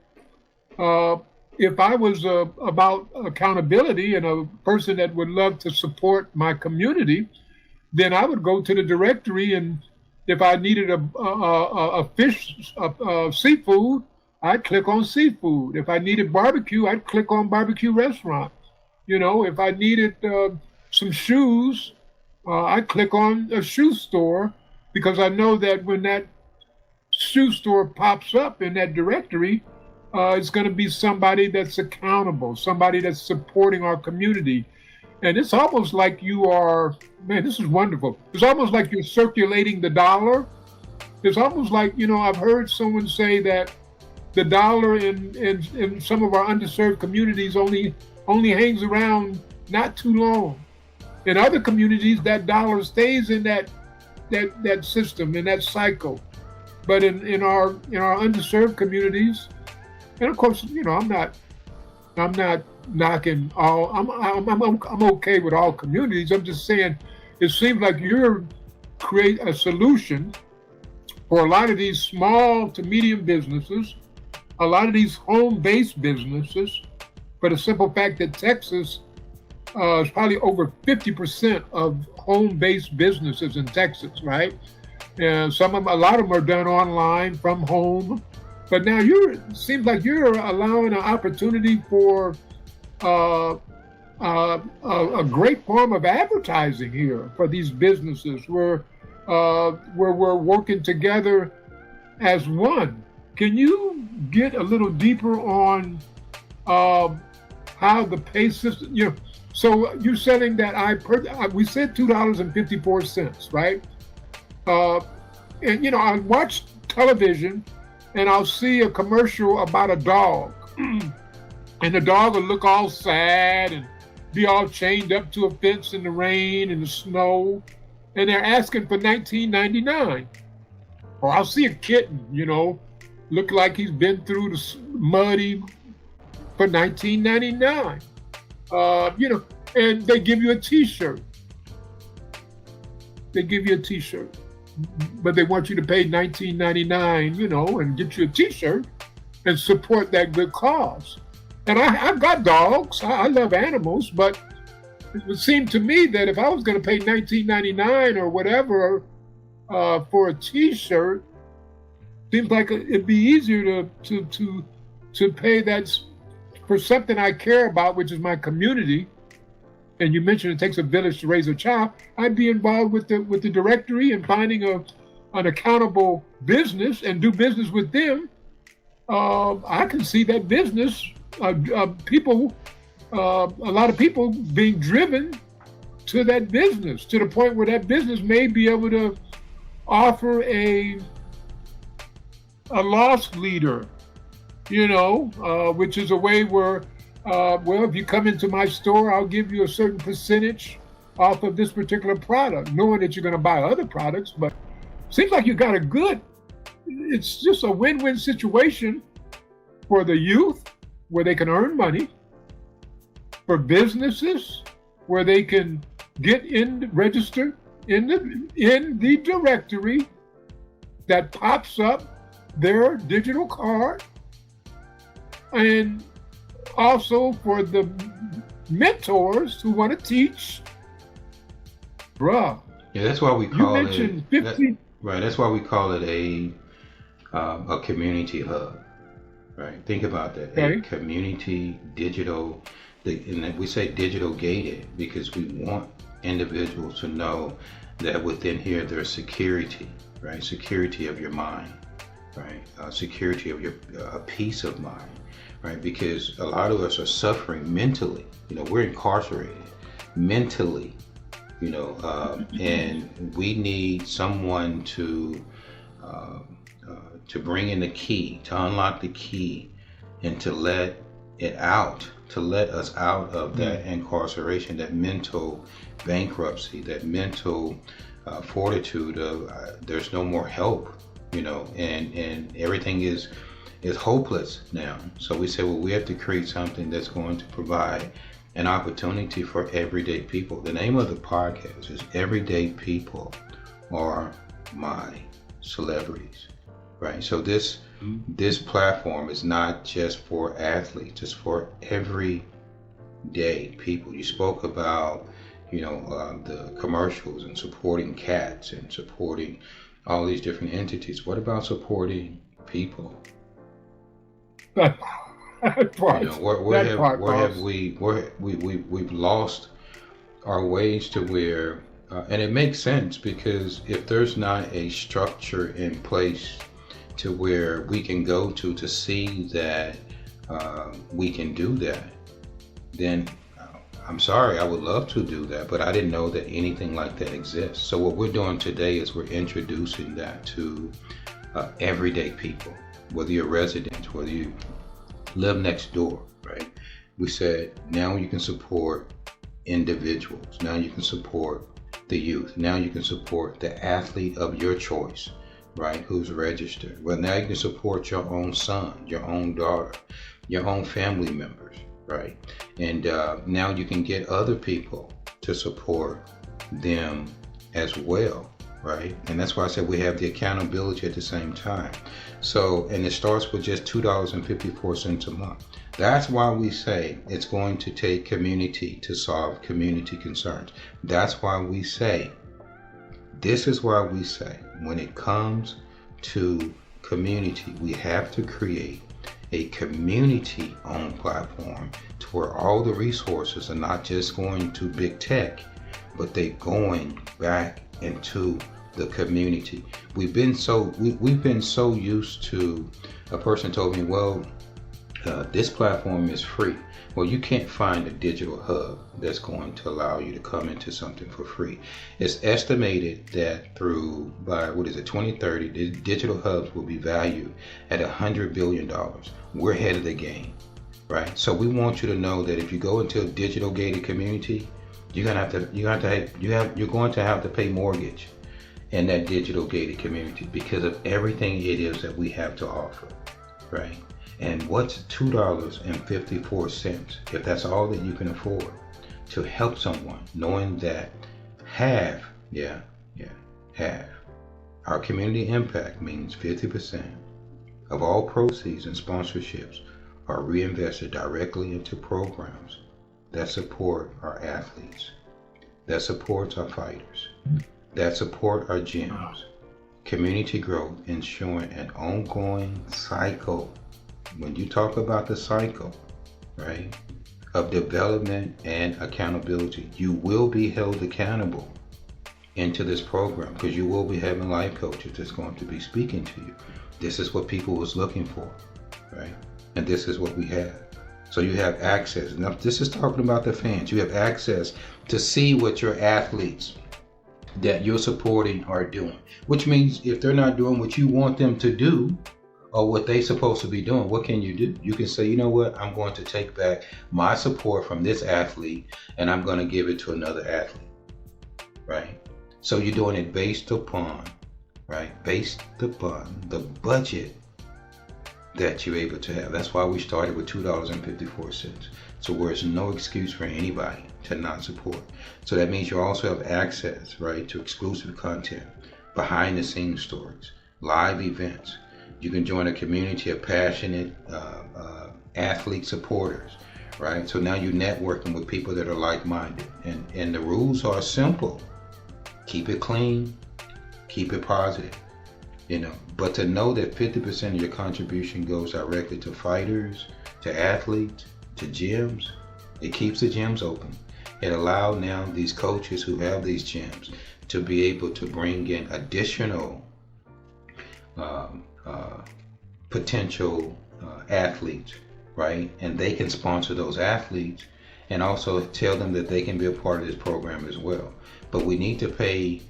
if I was about accountability and a person that would love to support my community, then I would go to the directory, and if I needed a fish, seafood, I'd click on seafood. If I needed barbecue, I'd click on barbecue restaurant. If I needed some shoes, I'd click on a shoe store, because I know that when that shoe store pops up in that directory, it's going to be somebody that's accountable, somebody that's supporting our community. And it's almost like you are, man, this is wonderful. It's almost like you're circulating the dollar. It's almost like, I've heard someone say that the dollar in some of our underserved communities only hangs around not too long. In other communities, that dollar stays in that system, in that cycle. But in our underserved communities, and of course, I'm not knocking all. I'm okay with all communities. I'm just saying, it seems like you're create a solution for a lot of these small to medium businesses, a lot of these home-based businesses, for the simple fact that Texas is probably over 50% of home-based businesses in Texas, right? And a lot of them are done online from home. But now it seems like you're allowing an opportunity for a great form of advertising here for these businesses, where we're working together as one. Can you get a little deeper on how the pay system? So you're saying that we said $2.54, right? And I watch television, and I'll see a commercial about a dog, and the dog will look all sad and be all chained up to a fence in the rain and the snow, and they're asking for $19.99. Or I'll see a kitten, look like he's been through the muddy for $19.99. And they give you a T-shirt. But they want you to pay $19.99, and get you a T-shirt and support that good cause. And I've got dogs. I love animals, but it would seem to me that if I was going to pay $19.99 or whatever for a T-shirt, seems like it'd be easier to pay that for something I care about, which is my community. And you mentioned it takes a village to raise a child. I'd be involved with the directory and finding an accountable business and do business with them. I can see that business, a lot of people being driven to that business, to the point where that business may be able to offer a loss leader, which is a way where, if you come into my store, I'll give you a certain percentage off of this particular product, knowing that you're going to buy other products. But it seems like you got it's just a win-win situation for the youth, where they can earn money, for businesses where they can get in, registered in the directory that pops up their digital card, and also for the mentors who want to teach. Bruh. Yeah, that's why we call you mentioned it 50. right. That's why we call it a community hub. Right. Think about that. Okay. A community digital, and we say digital gated because we want individuals to know that within here there's security, right? Security of your mind, right? Security of your peace of mind, right? Because a lot of us are suffering mentally. We're incarcerated mentally, and we need someone to bring in the key, to unlock the key, and to let us out of that incarceration, that mental bankruptcy, that mental fortitude of there's no more help, and everything is hopeless now. So we say, well, we have to create something that's going to provide an opportunity for everyday people. The name of the podcast is Everyday People Are My Celebrities, right? So this platform is not just for athletes, it's for everyday people. You spoke about, the commercials and supporting cats and supporting all these different entities. What about supporting people? That part. We've lost our ways to where, and it makes sense because if there's not a structure in place to where we can go to see that we can do that, then I'm sorry, I would love to do that, but I didn't know that anything like that exists. So what we're doing today is we're introducing that to everyday people, whether you're residents, whether you live next door, right? We said, now you can support individuals. Now you can support the youth. Now you can support the athlete of your choice, right? Who's registered. Well, now you can support your own son, your own daughter, your own family members, right? And now you can get other people to support them as well, right? And that's why I said we have the accountability at the same time. So, and it starts with just $2.54 a month. That's why we say it's going to take community to solve community concerns. That's why we say, this is why we say, when it comes to community, we have to create a community-owned platform to where all the resources are not just going to big tech, but they're going back into the community. We've been so used to, a person told me, well, this platform is free. Well, you can't find a digital hub that's going to allow you to come into something for free. It's estimated that by 2030, the digital hubs will be valued at $100 billion. We're ahead of the game, right? So we want you to know that if you go into a digital gated community, you're going to have to pay mortgage in that digital gated community because of everything it is that we have to offer, right? And what's $2.54, if that's all that you can afford, to help someone, knowing that half, our community impact means 50% of all proceeds and sponsorships are reinvested directly into programs that support our athletes, that supports our fighters, that support our gyms, community growth, ensuring an ongoing cycle. When you talk about the cycle, right, of development and accountability, you will be held accountable into this program because you will be having life coaches that's going to be speaking to you. This is what people was looking for, right? And this is what we have. So you have access. Now, this is talking about the fans. You have access to see what your athletes that you're supporting are doing, which means if they're not doing what you want them to do, or what they're supposed to be doing, what can you do? You can say, you know what, I'm going to take back my support from this athlete and I'm going to give it to another athlete, right? So you're doing it based upon the budget that you're able to have. That's why we started with $2.54. So where there's no excuse for anybody to not support. So that means you also have access, right, to exclusive content, behind the scenes stories, live events. You can join a community of passionate athlete supporters, right? So now you're networking with people that are like-minded. And the rules are simple. Keep it clean, keep it positive, you know. But to know that 50% of your contribution goes directly to fighters, to athletes, to gyms, it keeps the gyms open. It allows now these coaches who have these gyms to be able to bring in additional potential athletes, right? And they can sponsor those athletes and also tell them that they can be a part of this program as well. But we need to pay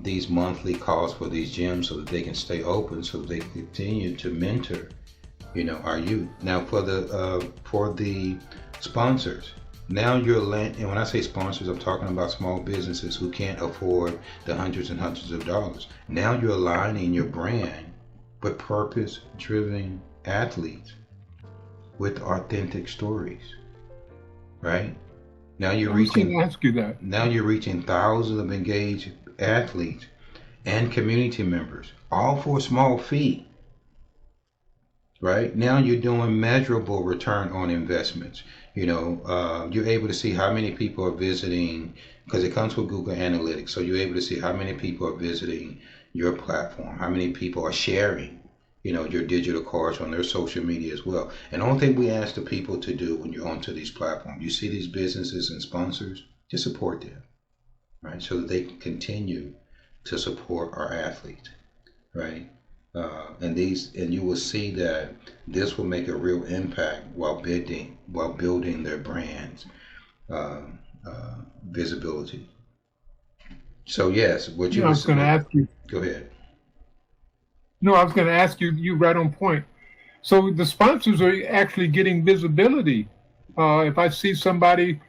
these monthly costs for these gyms so that they can stay open, so that they can continue to mentor, you know, our youth. Now for the sponsors, now and when I say sponsors, I'm talking about small businesses who can't afford the hundreds and hundreds of dollars. Now you're aligning your brand with purpose-driven athletes with authentic stories, right? Now you're reaching. Ask you that. Now you're reaching thousands of engaged athletes and community members, all for a small fee, right? Now you're doing measurable return on investments. You know, you're able to see how many people are visiting, because it comes with Google Analytics. So you're able to see how many people are visiting your platform, how many people are sharing, you know, your digital cards on their social media as well. And the only thing we ask the people to do when you're onto these platforms, you see these businesses and sponsors, just support them, right? So that they can continue to support our athletes, right? And you will see that this will make a real impact while building their brands visibility. So yes, what you I was going to ask you. Go ahead. No, I was going to ask you. You right on point. So the sponsors are actually getting visibility. If I see somebody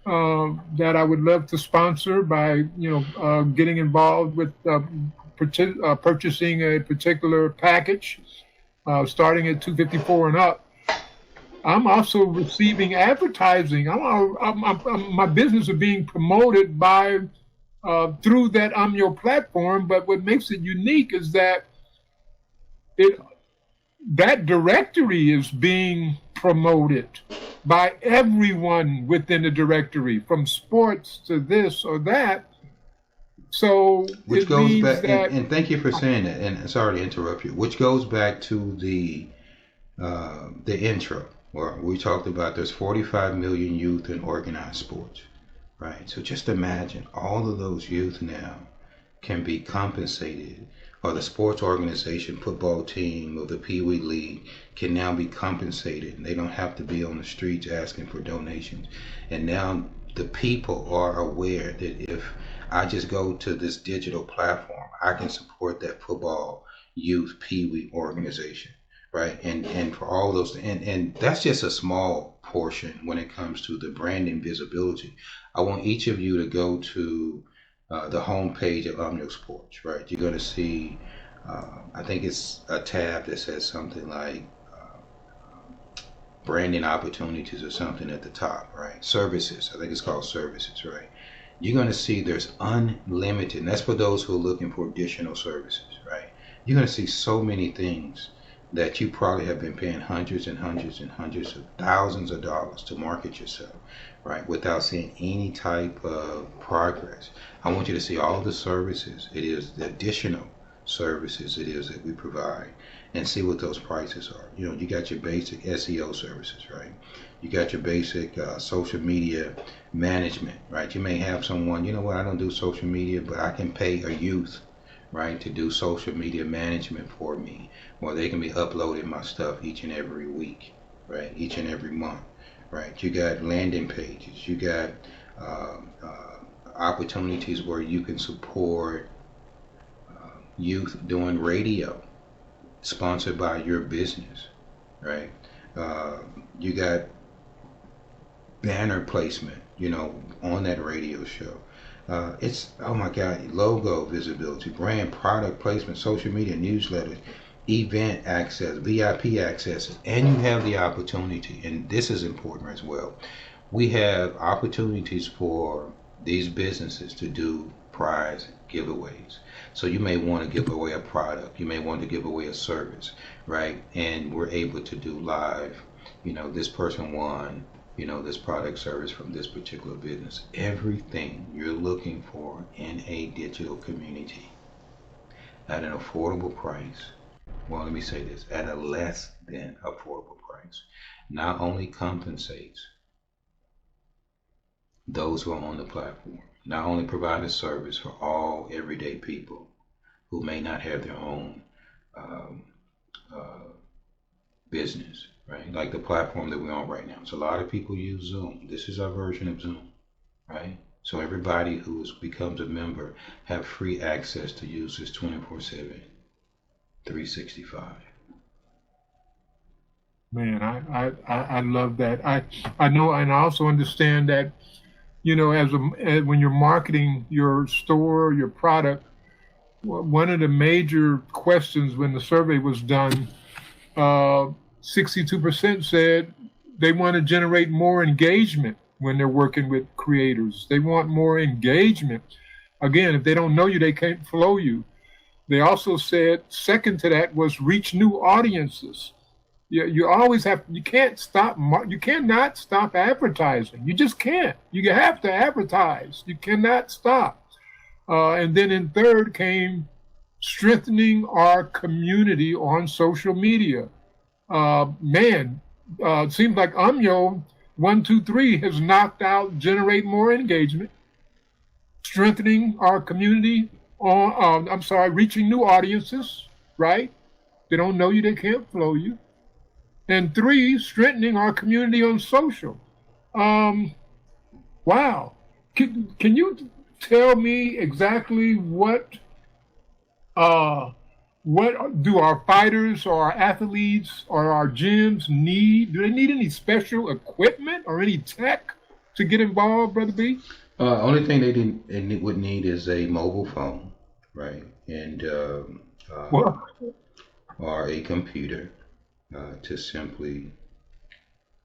that I would love to sponsor by, getting involved with purchasing a particular package, starting at $254 and up, I'm also receiving advertising. My business is being promoted by through that UMYO platform. But what makes it unique is that that directory is being promoted by everyone within the directory, from sports to this or that. So which goes back, and thank you for saying that, and sorry to interrupt you, which goes back to the intro where we talked about there's 45 million youth in organized sports, right? So just imagine all of those youth now can be compensated, or the sports organization, football team, or the Pee Wee League can now be compensated, and they don't have to be on the streets asking for donations. And now the people are aware that if I just go to this digital platform, I can support that football youth Pee Wee organization, right? And for all those, and that's just a small portion when it comes to the branding visibility. I want each of you to go to the homepage of UMYO Sports, right? You're going to see, I think it's a tab that says something like branding opportunities or something at the top, right? Services, I think it's called services, right? You're going to see there's unlimited, and that's for those who are looking for additional services, right? You're going to see so many things that you probably have been paying hundreds and hundreds and hundreds of thousands of dollars to market yourself, right? Without seeing any type of progress. I want you to see all the services, it is the additional services it is that we provide, and see what those prices are. You know, you got your basic SEO services, right? You got your basic social media management, right? You may have someone, you know what, I don't do social media, but I can pay a youth, right, to do social media management for me, or they can be uploading my stuff each and every week, right, each and every month, right? You got landing pages, you got opportunities where you can support youth doing radio, sponsored by your business, right? You got banner placement, on that radio show. It's, oh my God, logo visibility, brand, product placement, social media, newsletters. event access, VIP access, and you have the opportunity, and this is important as well. We have opportunities for these businesses to do prize giveaways. So you may want to give away a product, you may want to give away a service, right? And we're able to do live, this person won, this product service from this particular business. Everything you're looking for in a digital community at an affordable price. Well, let me say this, at a less than affordable price, not only compensates those who are on the platform, not only provide a service for all everyday people who may not have their own business, right? Like the platform that we're on right now. So a lot of people use Zoom. This is our version of Zoom, right? So everybody who becomes a member have free access to use this 24/7, 365. Man, I love that. I know, and I also understand that, when you're marketing your store, your product, one of the major questions when the survey was done, 62% said they want to generate more engagement when they're working with creators. They want more engagement. Again, if they don't know you, they can't follow you. They also said, second to that was reach new audiences. You always have, you cannot stop advertising. You just can't. You have to advertise. You cannot stop. And then in third came strengthening our community on social media. It seems like UMYO 1, 2, 3 has knocked out generate more engagement, strengthening our community on, reaching new audiences, right? They don't know you, they can't follow you. And 3, strengthening our community on social. Wow. Can you tell me exactly what do our fighters or our athletes or our gyms need? Do they need any special equipment or any tech to get involved, Brother B? Only thing they would need is a mobile phone, right? And or a computer to simply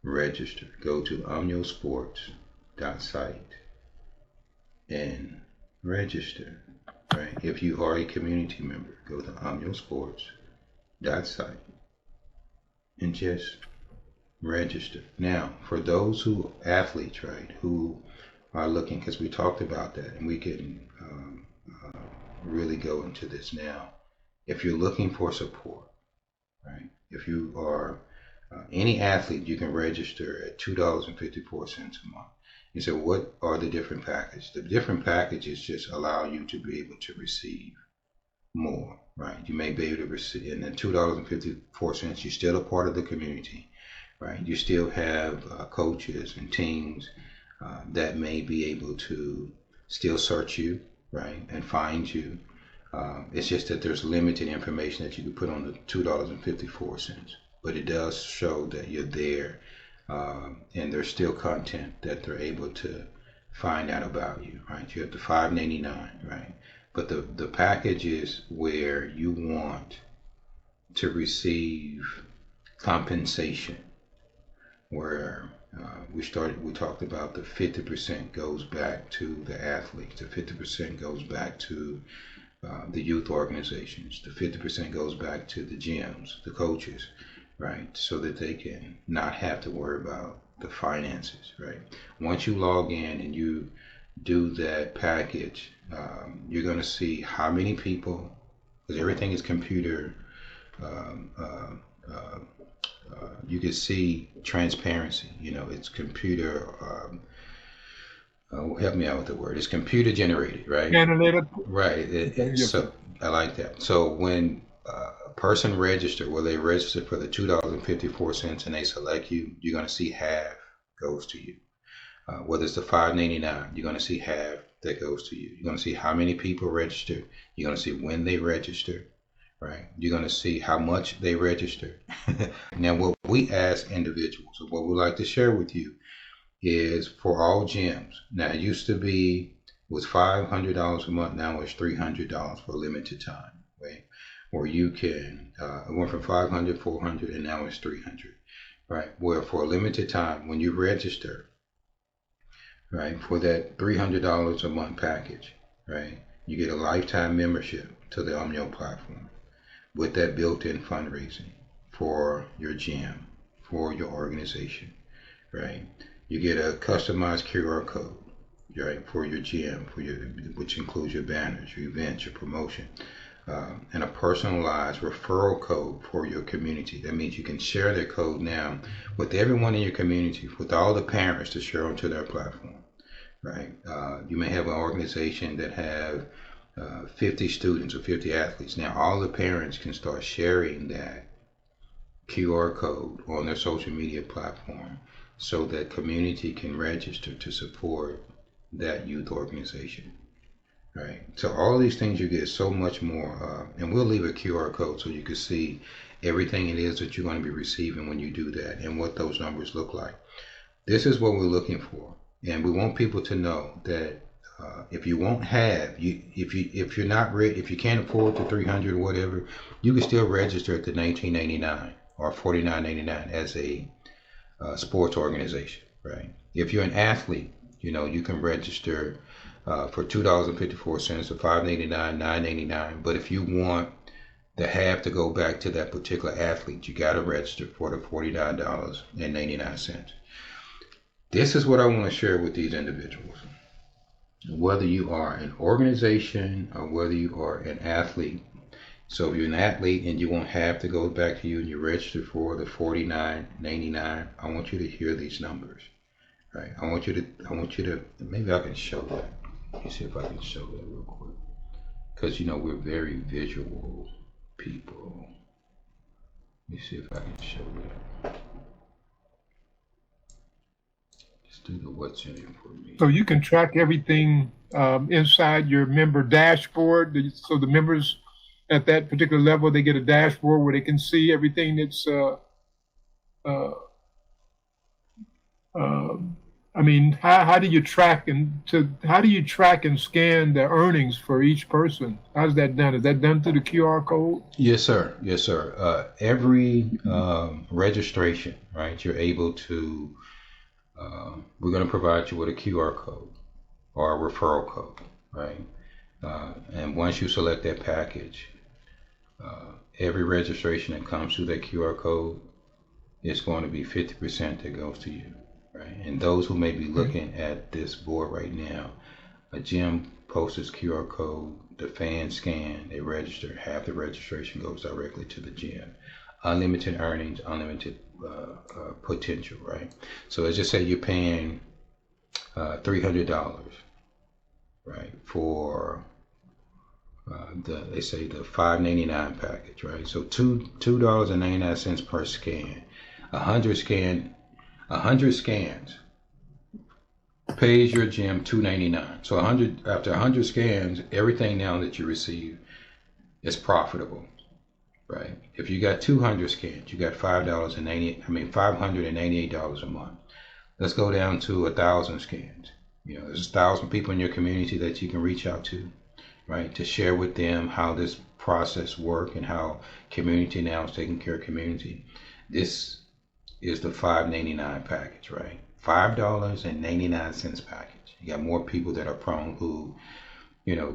register. Go to UMYOSports.site and register. Right. If you are a community member, go to UMYOSports.site and just register. Now, for those athletes, right, who are looking, because we talked about that, and we can really go into this now. If you're looking for support, right, if you are any athlete, you can register at $2.54 a month. You say, what are the different packages? The different packages just allow you to be able to receive more, right? You may be able to receive, and then $2.54, you're still a part of the community, right? You still have coaches and teams that may be able to still search you, right, and find you. It's just that there's limited information that you can put on the $2.54, but it does show that you're there. And there's still content that they're able to find out about you, right? You have the $5.99, right? But the package is where you want to receive compensation, where we talked about the 50% goes back to the athletes, the 50% goes back to the youth organizations, the 50% goes back to the gyms, the coaches, right? So that they can not have to worry about the finances, right? Once you log in and you do that package, you're going to see how many people, because everything is computer, you can see transparency, it's computer, help me out with the word, it's computer generated, right? Analytical. Right, so I like that. So when a person register, they register for the $2.54 and they select you, you're going to see half goes to you. Whether it's the $5.99, you're going to see half that goes to you. You're going to see how many people register. You're going to see when they register, right? You're going to see how much they register. Now, what we ask individuals, or what we like to share with you, is for all gyms. Now, it used to be was $500 a month. Now it's $300 for a limited time, right? where you can, it went from 500, 400, and now it's 300, right? Where for a limited time, when you register, right, for that $300 a month package, right, you get a lifetime membership to the UMYO platform with that built-in fundraising for your gym, for your organization, right? You get a customized QR code, right, for your gym, which includes your banners, your events, your promotion, and a personalized referral code for your community. That means you can share that code now with everyone in your community, with all the parents to share onto their platform, right? You may have an organization that have 50 students or 50 athletes. Now all the parents can start sharing that QR code on their social media platform so that community can register to support that youth organization, right? So all these things, you get so much more, and we'll leave a QR code so you can see everything it is that you're going to be receiving when you do that and what those numbers look like. This is what we're looking for, and we want people to know that if you won't have, if you're not ready, if you can't afford the 300 or whatever, you can still register at the $19.99 or $49.99 as a sports organization, right? If you're an athlete, you can register for $2.54 or $5.89, $9.89. But if you want the half to go back to that particular athlete, you got to register for the $49.99. This is what I want to share with these individuals. Whether you are an organization or whether you are an athlete. So if you're an athlete and you want half to go back to you and you register for the $49.99, I want you to hear these numbers, right? I want you to, maybe I can show that. Let me see if I can show that real quick. Because, we're very visual people. Let me see if I can show that. Let's do the what's in it for me. So you can track everything inside your member dashboard. So the members at that particular level, they get a dashboard where they can see everything that's, how do you track and scan the earnings for each person? How's that done? Is that done through the QR code? Yes, sir. Yes, sir. Every registration, right, you're able to, we're going to provide you with a QR code or a referral code, right? And once you select that package, every registration that comes through that QR code is going to be 50% that goes to you, right? And those who may be looking at this board right now, a gym posts its QR code, the fans scan, they register, half the registration goes directly to the gym. Unlimited earnings, unlimited potential, right? So let's just say you're paying $300, right, for they say the $5.99 package, right? So $2.99 per scan. 100 scans pays your gym $2.99. So after 100 scans, everything now that you receive is profitable, right? If you got 200 scans, you got $588 a month. Let's go down to 1,000 scans. There's 1,000 people in your community that you can reach out to, right, to share with them how this process works and how community now is taking care of community. This is the $5.99 package, right? $5.99 package. You got more people that are prone who,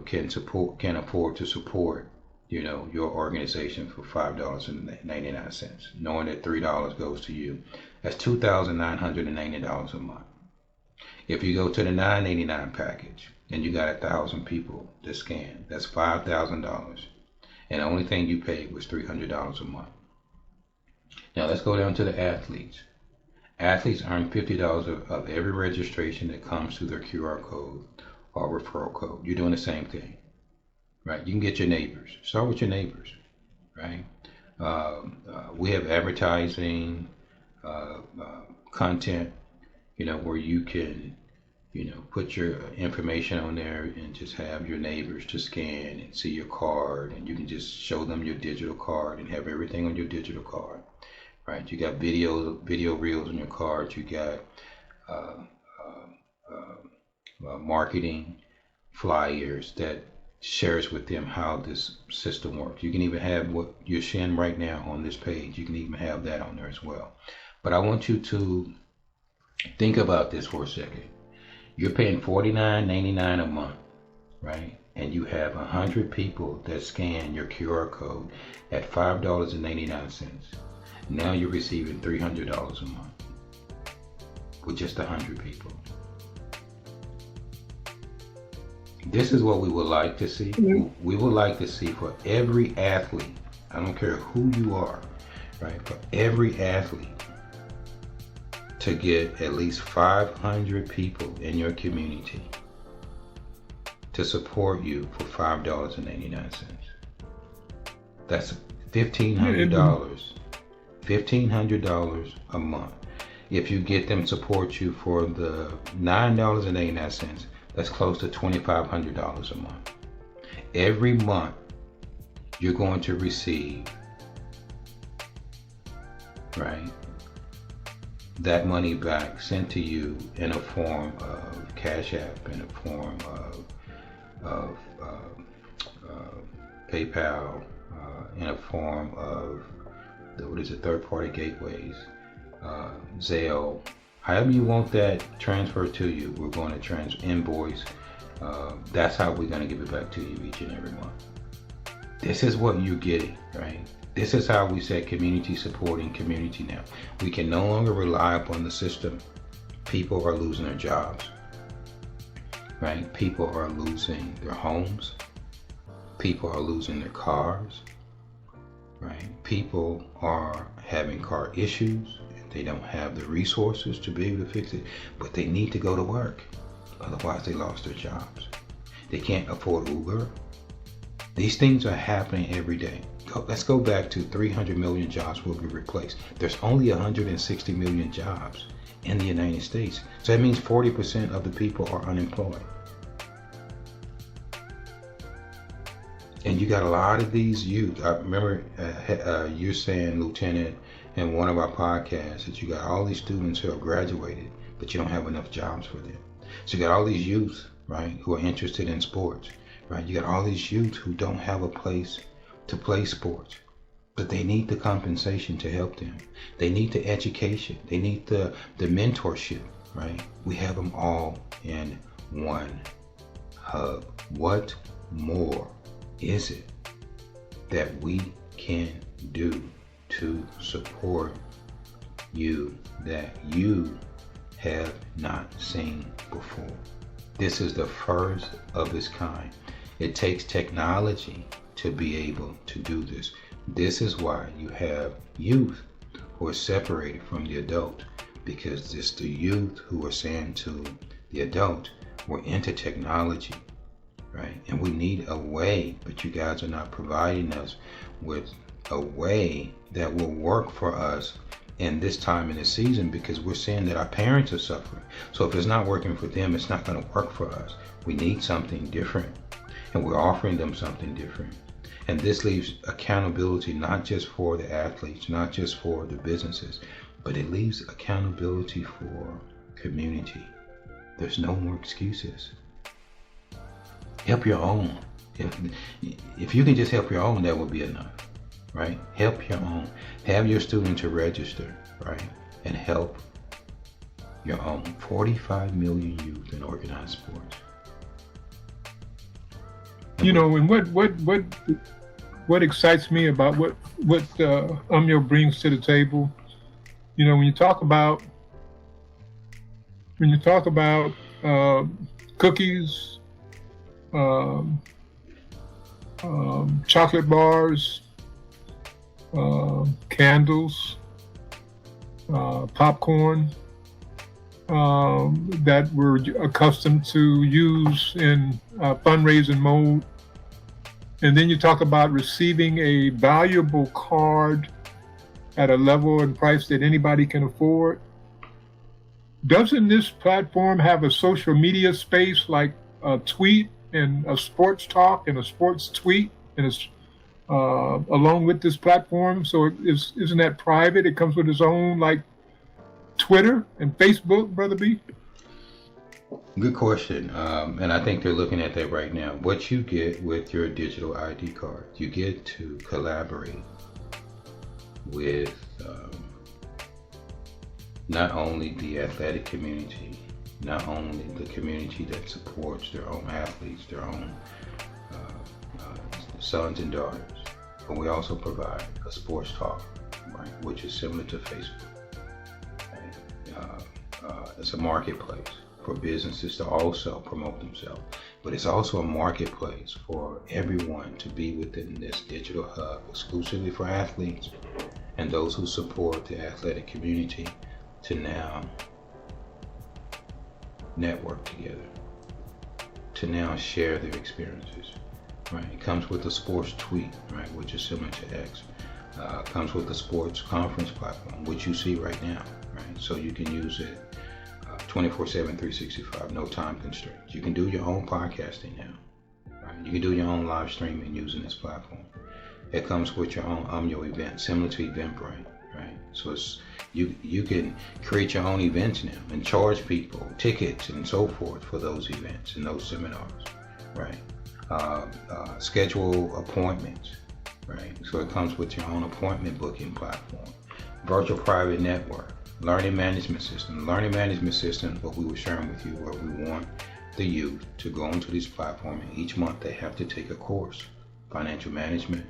can afford to support, your organization for $5.99, knowing that $3 goes to you. That's $2,990 a month. If you go to the $9.99 package and you got 1,000 people to scan, that's $5,000. And the only thing you paid was $300 a month. Now let's go down to the athletes. Athletes earn $50 of every registration that comes through their QR code or referral code. You're doing the same thing, right? You can get your neighbors. Start with your neighbors, right? We have advertising, content, where you can, put your information on there and just have your neighbors to scan and see your card, and you can just show them your digital card and have everything on your digital card, right? You got video reels on your card. You got marketing flyers that shares with them how this system works. You can even have what you're sharing right now on this page. You can even have that on there as well. But I want you to think about this for a second. You're paying $49.99 a month, right? And you have 100 people that scan your QR code at $5.99. Now you're receiving $300 a month with just 100 people. This is what we would like to see. We would like to see for every athlete, I don't care who you are, right? For every athlete to get at least 500 people in your community to support you for $5.89. That's $1,500 a month. If you get them support you for the $9.89, that's close to $2,500 a month. Every month, you're going to receive, right, that money back sent to you in a form of Cash App, in a form of PayPal, in a form of third-party gateways, Zelle. However you want that transferred to you, we're going to invoice. That's how we're going to give it back to you each and every month. This is what you're getting, right? This is how we say community supporting community now. We can no longer rely upon the system. People are losing their jobs, right? People are losing their homes. People are losing their cars, right? People are having car issues. They don't have the resources to be able to fix it, but they need to go to work. Otherwise, they lost their jobs. They can't afford Uber. These things are happening every day. Let's go back to 300 million jobs will be replaced. There's only 160 million jobs in the United States. So that means 40% of the people are unemployed. And you got a lot of these youth. I remember you're saying, Lieutenant, in one of our podcasts, that you got all these students who have graduated, but you don't have enough jobs for them. So you got all these youth, right, who are interested in sports, right? You got all these youth who don't have a place to play sports, but they need the compensation to help them. They need the education. They need the mentorship, right? We have them all in one hub. What more is it that we can do to support you that you have not seen before? This is the first of its kind. It takes technology to be able to do this. This is why you have youth who are separated from the adult, because it's the youth who are saying to the adult, we're into technology, right? And we need a way, but you guys are not providing us with a way that will work for us in this time in the season, because we're seeing that our parents are suffering. So if it's not working for them, it's not going to work for us. We need something different, and we're offering them something different. And this leaves accountability not just for the athletes, not just for the businesses, but it leaves accountability for community. There's no more excuses. Help your own. If you can just help your own, that would be enough, right? Help your own. Have your student to register, right? And help your own. 45 million youth in organized sports. You know, and what excites me about what UMYO brings to the table, you know, when you talk about cookies, chocolate bars, candles, popcorn, that we're accustomed to use in fundraising mode. And then you talk about receiving a valuable card at a level and price that anybody can afford. Doesn't this platform have a social media space like a tweet and a sports talk and a sports tweet and it's along with this platform? So isn't that private? It comes with its own like Twitter and Facebook, Brother B? Good question. And I think they're looking at that right now. What you get with your digital ID card, you get to collaborate with not only the athletic community, not only the community that supports their own athletes, their own sons and daughters, but we also provide a sports talk, right, which is similar to Facebook. Right? It's a marketplace for businesses to also promote themselves, but it's also a marketplace for everyone to be within this digital hub exclusively for athletes and those who support the athletic community to now network together, to now share their experiences. Right? It comes with a sports tweet, right, which is similar to X. Comes with a sports conference platform, which you see right now, right? So you can use it 24/7, 365, no time constraints. You can do your own podcasting now, right? You can do your own live streaming using this platform. It comes with your own UMYO event, similar to Eventbrite, right? So it's you can create your own events now and charge people tickets and so forth for those events and those seminars, right? Schedule appointments, right? So it comes with your own appointment booking platform, virtual private network, learning management system. Learning management system, what we were sharing with you, where we want the youth to go into this platform and each month they have to take a course, financial management,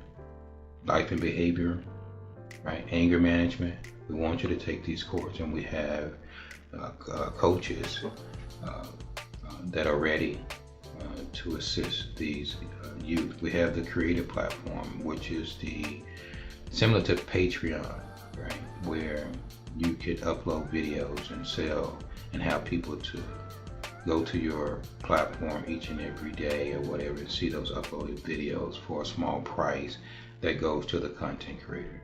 life and behavior, right? Anger management. We want you to take these courses, and we have coaches that are ready to assist these youth. We have the creator platform, which is similar to Patreon, right? Where you could upload videos and sell and have people to go to your platform each and every day or whatever and see those uploaded videos for a small price that goes to the content creator.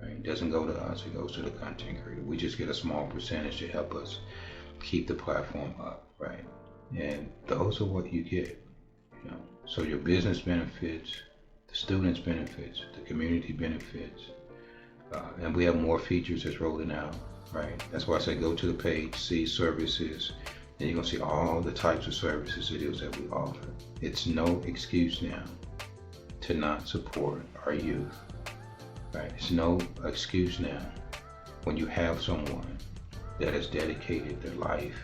Right? It doesn't go to us, it goes to the content creator. We just get a small percentage to help us keep the platform up, right? And those are what you get, you know. So your business benefits, the students benefits, the community benefits, and we have more features that's rolling out, right? That's why I say go to the page, see services, and you're gonna see all the types of services it is that we offer. It's no excuse now to not support our youth, right? It's no excuse now when you have someone that has dedicated their life,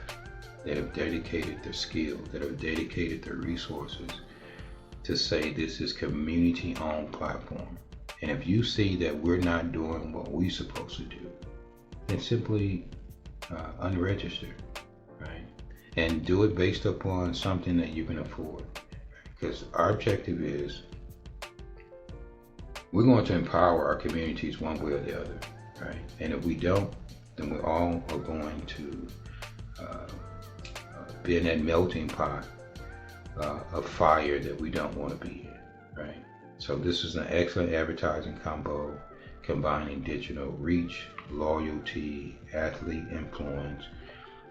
that have dedicated their skill, that have dedicated their resources to say this is community-owned platform. And if you see that we're not doing what we're supposed to do, then simply unregister, right? And do it based upon something that you can afford. Because our objective is we're going to empower our communities one way or the other, right? And if we don't, then we all are going to be in that melting pot of fire that we don't want to be in, right? So this is an excellent advertising combo combining digital reach, loyalty, athlete influence.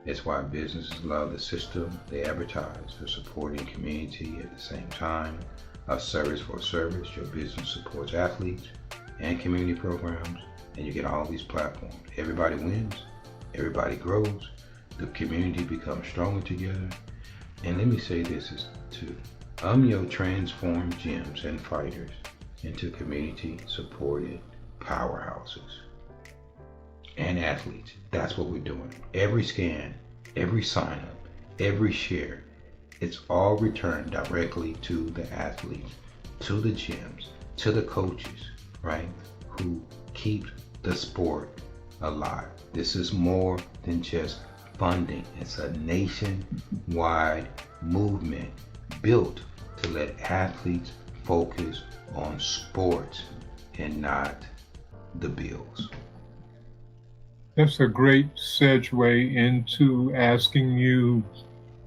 It's why businesses love the system. They advertise for supporting community at the same time. A service for a service. Your business supports athletes and community programs, and you get all these platforms. Everybody wins, everybody grows, the community becomes stronger together. And let me say this is too. UMYO transformed gyms and fighters into community-supported powerhouses and athletes. That's what we're doing. Every scan, every sign-up, every share, it's all returned directly to the athletes, to the gyms, to the coaches, right, who keep the sport alive. This is more than just funding. It's a nationwide movement built to let athletes focus on sports and not the bills. That's a great segue into asking you,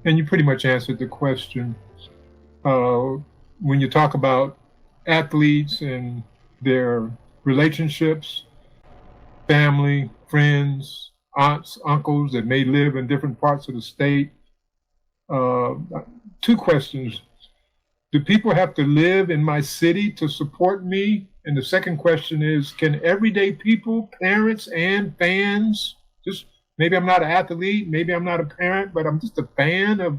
and you pretty much answered the question. When you talk about athletes and their relationships, family, friends, aunts, uncles that may live in different parts of the state, two questions. Do people have to live in my city to support me? And the second question is, can everyday people, parents and fans, just Maybe I'm not an athlete, maybe I'm not a parent, but I'm just a fan of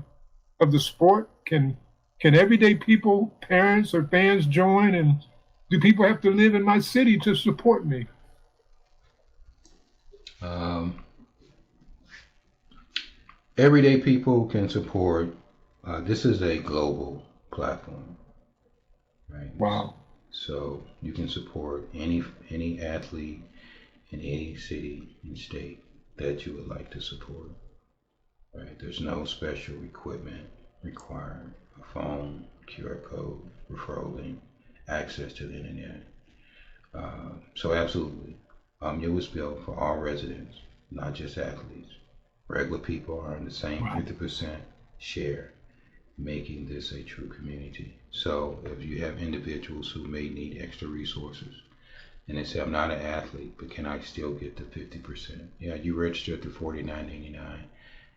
the sport. Can everyday people, parents or fans join, and do people have to live in my city to support me? Everyday people can support. This is a global platform, right? Wow. So you can support any athlete in any city and state that you would like to support, right? There's no special equipment required. A phone, QR code, referral link, access to the internet. So absolutely, UMYO was built for all residents, not just athletes. Regular people are in the same 50% share, making this a true community. So if you have individuals who may need extra resources, and they say, I'm not an athlete, but can I still get the 50%? Yeah, you register at the $49.99.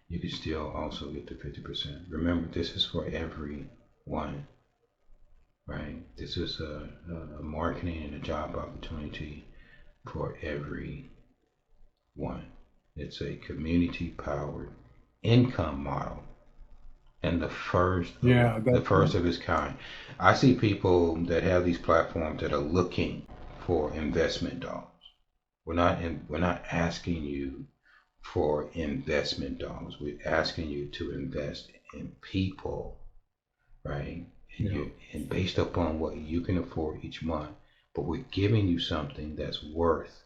You can still also get the 50%. Remember, this is for everyone, right? This is a marketing and a job opportunity for everyone. It's a community-powered income model, and the first of its kind. I see people that have these platforms that are looking for investment dollars. We're not asking you for investment dollars. We're asking you to invest in people, right? And based upon what you can afford each month, but we're giving you something that's worth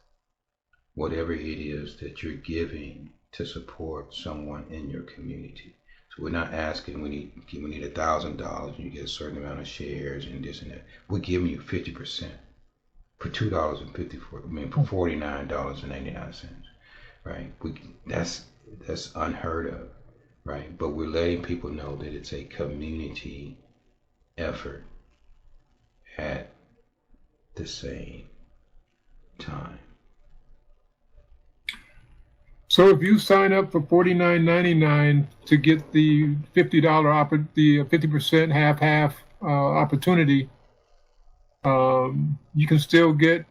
whatever it is that you're giving to support someone in your community. So we're not asking we need $1,000 and you get a certain amount of shares and this and that. We're giving you 50% for for $49.99, right? That's unheard of, right? But we're letting people know that it's a community effort at the same time. So if you sign up for $49.99 to get the the 50% half opportunity, you can still get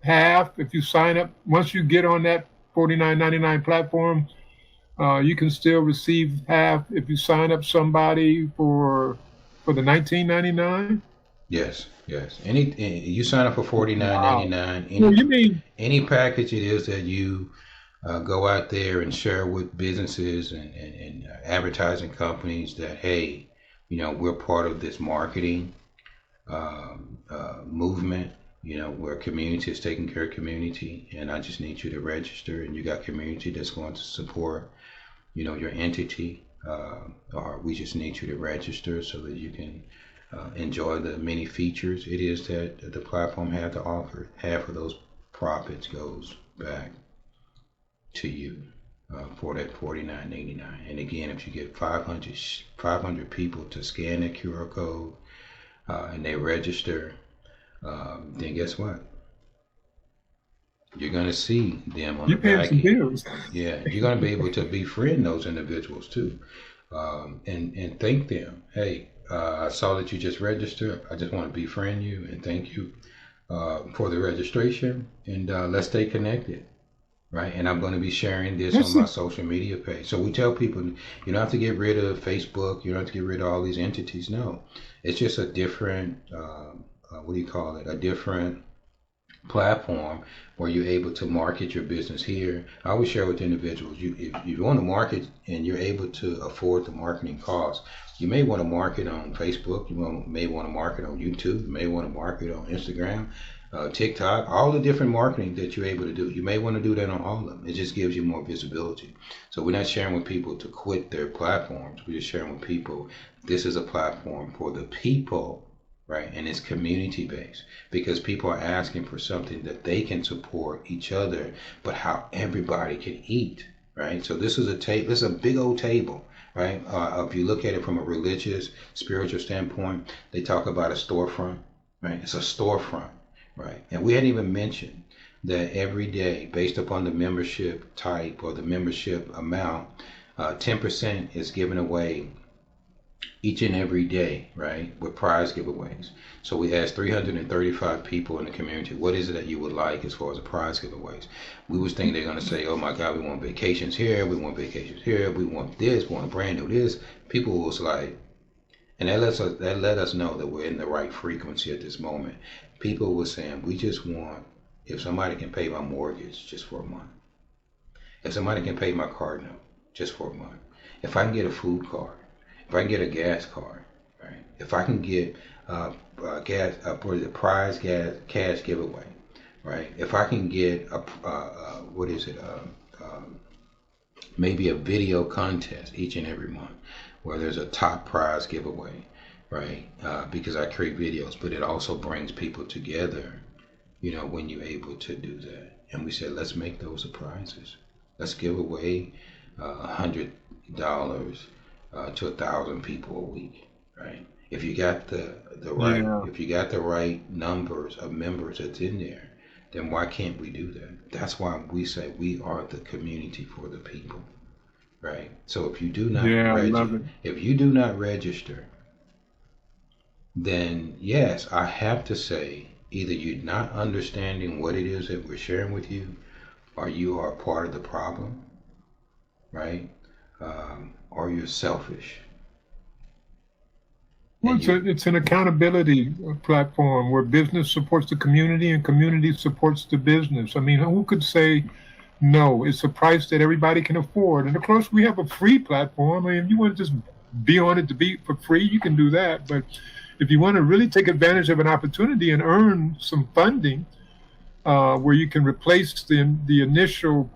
half if you sign up. Once you get on that $49.99 platform, you can still receive half if you sign up somebody for the $19.99. Yes. You sign up for $49.99. Any package it is that you go out there and share with businesses and advertising companies that, hey, we're part of this marketing movement, where community is taking care of community, and I just need you to register, and you got community that's going to support, your entity, or we just need you to register so that you can enjoy the many features it is that the platform have to offer. Half of those profits goes back to you for that $49.99. And again, if you get 500 people to scan that QR code and they register, then guess what? You're going to see them on the back end. Yeah, you're going to be able to befriend those individuals too, and thank them. Hey, I saw that you just registered. I just want to befriend you and thank you for the registration, and let's stay connected. Right, and I'm going to be sharing this on my social media page. So we tell people, you don't have to get rid of Facebook. You don't have to get rid of all these entities. No, it's just a different, a different platform where you're able to market your business here. I always share with individuals, if you want to market and you're able to afford the marketing costs, you may want to market on Facebook. You may want to market on YouTube. You may want to market on Instagram. TikTok, all the different marketing that you're able to do. You may want to do that on all of them. It just gives you more visibility. So we're not sharing with people to quit their platforms. We're just sharing with people, this is a platform for the people, right? And it's community based because people are asking for something that they can support each other, but how everybody can eat, right? So this is this is a big old table, right? If you look at it from a religious, spiritual standpoint, they talk about a storefront, right? It's a storefront. Right, and we hadn't even mentioned that every day, based upon the membership type or the membership amount, 10% is given away each and every day, right, with prize giveaways. So we asked 335 people in the community, what is it that you would like as far as the prize giveaways? We was thinking they're going to say, oh my God, we want vacations here, we want vacations here, we want this, we want a brand new this. People was like, and that let us know that we're in the right frequency at this moment. People were saying, we just want, if somebody can pay my mortgage just for a month, if somebody can pay my car note just for a month, if I can get a food card, if I can get a gas card, right? If I can get the prize gas cash giveaway, right? If I can get maybe a video contest each and every month where there's a top prize giveaway, right? Because I create videos, but it also brings people together, you know, when you're able to do that. And we said, let's make those the prizes. Let's give away $100 to 1,000 people a week, right? If you got the right numbers of members that's in there, then why can't we do that? That's why we say we are the community for the people, right? So if you do not register, then yes, I have to say either you're not understanding what it is that we're sharing with you, or you are part of the problem, right? Or you're selfish. Well, it's an accountability platform where business supports the community and community supports the business. I mean, who could say no? It's a price that everybody can afford. And of course, we have a free platform. I mean, if you want to just be on it to be for free, you can do that. But if you want to really take advantage of an opportunity and earn some funding, where you can replace the initial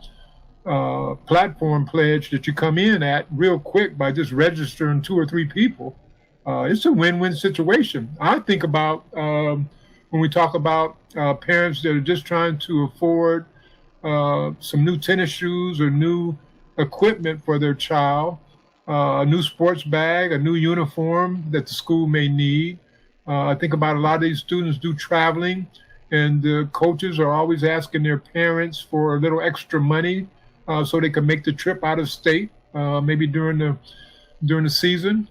platform pledge that you come in at real quick by just registering 2 or 3 people, it's a win-win situation. I think about when we talk about parents that are just trying to afford some new tennis shoes or new equipment for their child, a new sports bag, a new uniform that the school may need. I think about a lot of these students do traveling, and the coaches are always asking their parents for a little extra money so they can make the trip out of state, maybe during the season,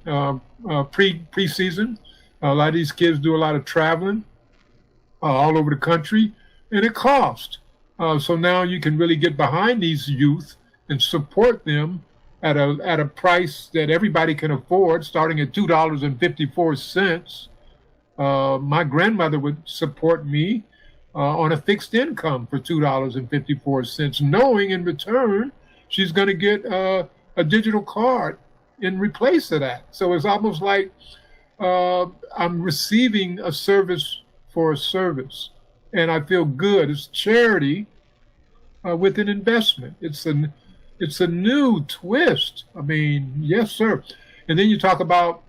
pre-season. A lot of these kids do a lot of traveling all over the country, and it costs. So now you can really get behind these youth and support them at a price that everybody can afford, starting at $2.54. My grandmother would support me on a fixed income for $2.54, knowing in return she's going to get a digital card in replace of that. So it's almost like I'm receiving a service for a service, and I feel good. It's charity with an investment. It's a new twist. I mean, yes, sir. And then you talk about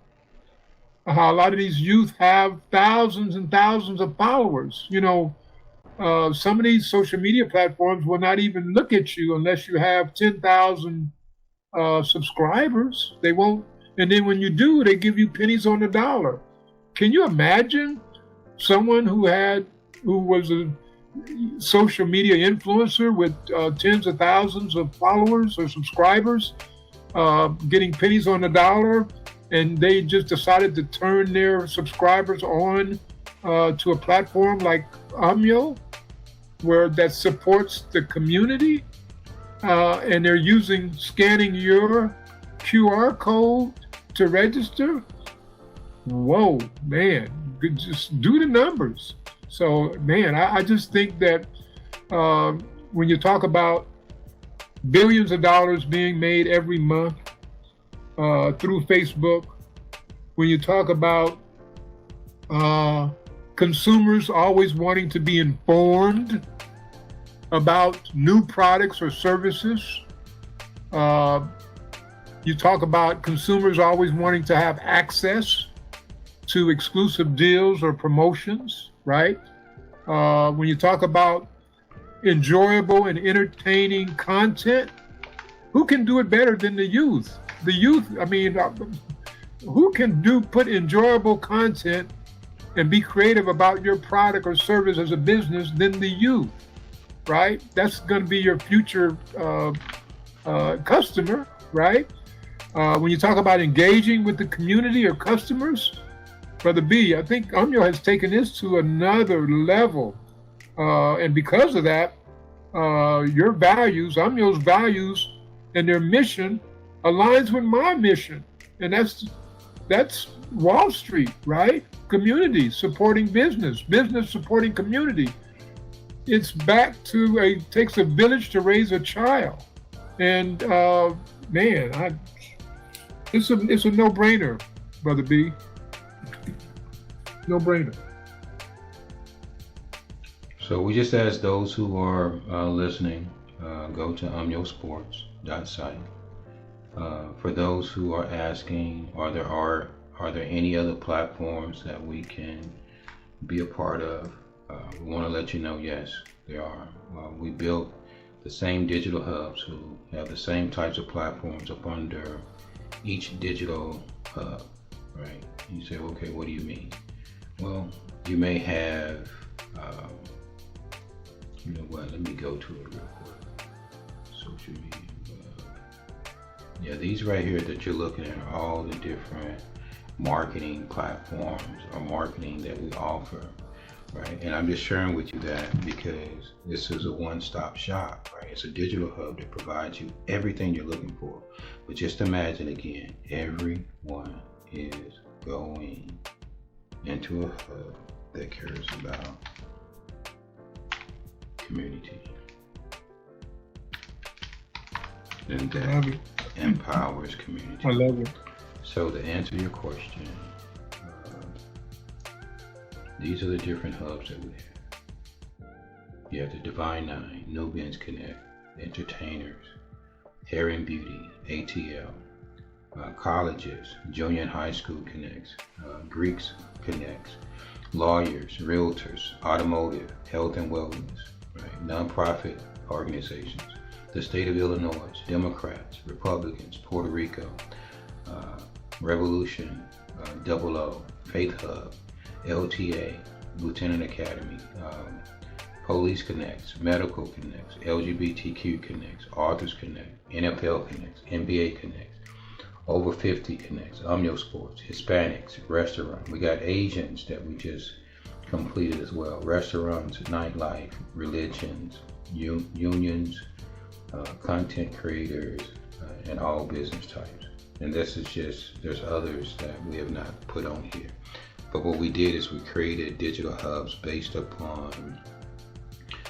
how a lot of these youth have thousands and thousands of followers. You know, some of these social media platforms will not even look at you unless you have 10,000 subscribers. They won't. And then when you do, they give you pennies on the dollar. Can you imagine someone who was a social media influencer with tens of thousands of followers or subscribers getting pennies on the dollar, and they just decided to turn their subscribers on to a platform like UMYO, where that supports the community, and they're scanning your QR code to register? Whoa, man, just do the numbers. So, man, I just think that when you talk about billions of dollars being made every month through Facebook, when you talk about consumers always wanting to be informed about new products or services, you talk about consumers always wanting to have access to exclusive deals or promotions, right? When you talk about enjoyable and entertaining content, who can do it better than the youth? The youth, I mean, who can put enjoyable content and be creative about your product or service as a business than the youth, right? That's going to be your future customer, right? When you talk about engaging with the community or customers, Brother B, I think UMYO has taken this to another level. And because of that, your values, UMYO's values and their mission aligns with my mission. And that's Wall Street, right? Community supporting business, business supporting community. It's back to takes a village to raise a child. And man, it's a no-brainer, Brother B. No-brainer. So we just ask those who are listening, go to UMYOSports.site. For those who are asking, are there any other platforms that we can be a part of? We want to let you know, yes, there are. We built the same digital hubs who have the same types of platforms up under each digital hub, right? You say, okay, what do you mean? Well, you may have, you know what, let me go to it real quick. Social media. Yeah, these right here that you're looking at are all the different marketing platforms or marketing that we offer, right? And I'm just sharing with you that because this is a one-stop shop, right? It's a digital hub that provides you everything you're looking for. But just imagine again, everyone is going into a hub that cares about community and that empowers community. I love it. So to answer your question, these are the different hubs that we have. You have the Divine Nine, Nubians Connect, Entertainers, Hair and Beauty, ATL, colleges, junior and high school connects, Greeks connects, lawyers, realtors, automotive, health and wellness, right? Nonprofit organizations, the state of Illinois, Democrats, Republicans, Puerto Rico, Revolution, Double O, Faith Hub, LTA, Lieutenant Academy, Police Connects, Medical Connects, LGBTQ Connects, Authors Connect, NFL Connects, NBA Connects, Over 50 Connects, UMYO Sports, Hispanics, Restaurant. We got Asians that we just completed as well. Restaurants, nightlife, religions, unions, content creators, and all business types. And this is just, there's others that we have not put on here. But what we did is we created digital hubs based upon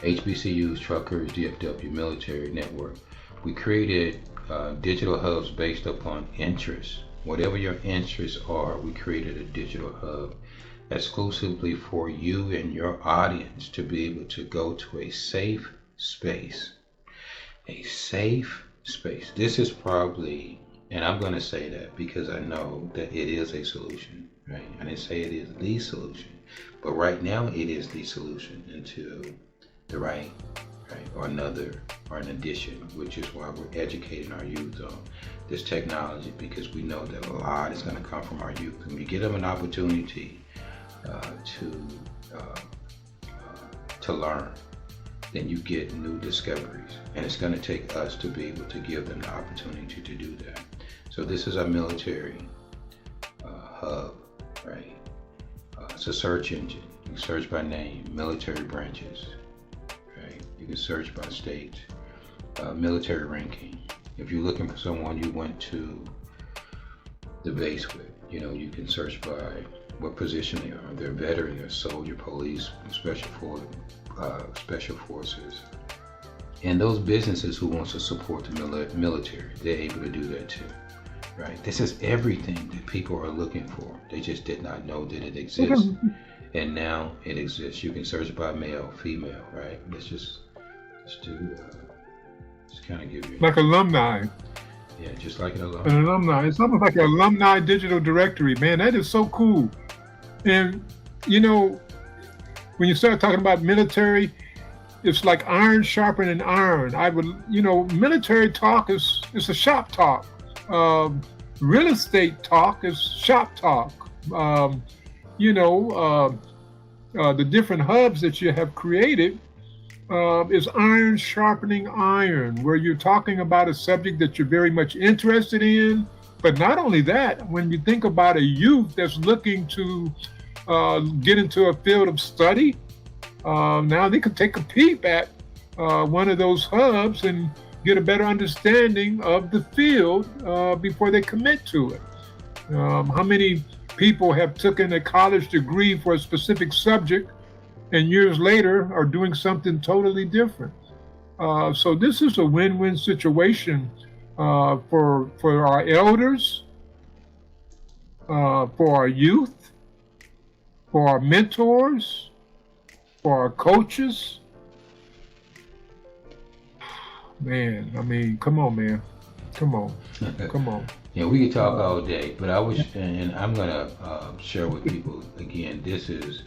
HBCUs, truckers, DFW, military network. We created digital hubs based upon interests. Whatever your interests are, we created a digital hub exclusively for you and your audience to be able to go to a safe space. A safe space. This is probably, and I'm going to say that because I know that it is a solution, right? I didn't say it is the solution, but right now it is the solution until the right, or another, or an addition, which is why we're educating our youth on this technology, because we know that a lot is going to come from our youth. And we give them an opportunity to learn, then you get new discoveries. And it's going to take us to be able to give them the opportunity to do that. So this is our military hub, right? It's a search engine. You can search by name, military branches, right? You can search by state, military ranking. If you're looking for someone you went to the base with, you know, you can search by what position they are. They're veteran, they're soldier, police, special forces. And those businesses who wants to support the military, they're able to do that too, right? This is everything that people are looking for. They just did not know that it exists. And now it exists. You can search by male, female, right? Let's kind of give you like alumni. Yeah, just like an alumni. An alumni. It's almost like an alumni digital directory. Man, that is so cool. And you know, when you start talking about military, it's like iron sharpening iron. Military talk is a shop talk. Real estate talk is shop talk. The different hubs that you have created is iron sharpening iron, where you're talking about a subject that you're very much interested in, But not only that, when you think about a youth that's looking to get into a field of study, now they can take a peep at one of those hubs and get a better understanding of the field before they commit to it. How many people have taken a college degree for a specific subject and years later are doing something totally different? So this is a win-win situation for our elders, for our youth, for our mentors, for our coaches. Man, I mean, come on, man. Come on. Come on. Yeah, we could talk all day, but I was, and I'm gonna share with people again. This is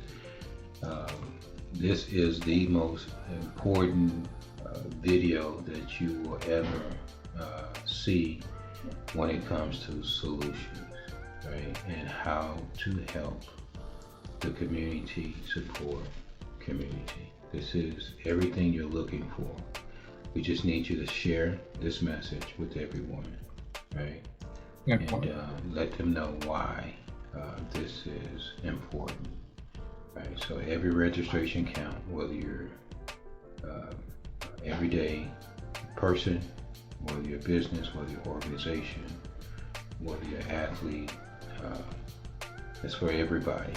the most important video that you will ever see when it comes to solutions, right? And how to help the community support community. This is everything you're looking for. We just need you to share this message with everyone, right? And let them know why this is important, right? So every registration count, whether you're everyday person, whether you're a business, whether you're an organization, whether you're an athlete, it's for everybody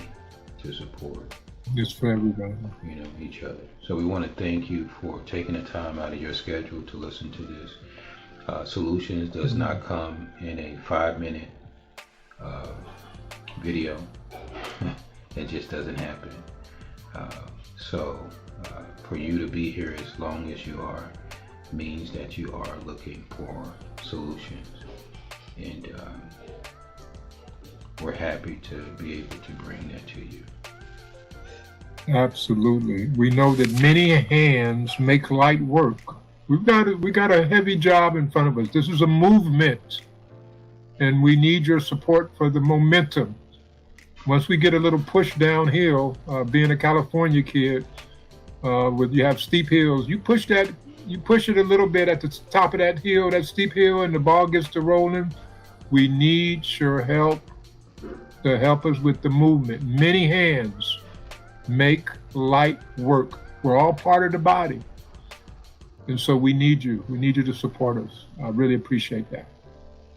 to support. It's for everybody. You know, each other. So we want to thank you for taking the time out of your schedule to listen to this. Solutions does not come in a 5-minute video. It just doesn't happen. So for you to be here as long as you are means that you are looking for solutions. And we're happy to be able to bring that to you. Absolutely. We know that many hands make light work. We got a heavy job in front of us. This is a movement, and we need your support for the momentum. Once we get a little push downhill, being a California kid, you have steep hills, you push it a little bit at the top of that hill, that steep hill, and the ball gets to rolling. We need your help to help us with the movement. Many hands make light work. We're all part of the body. And so we need you. We need you to support us. I really appreciate that.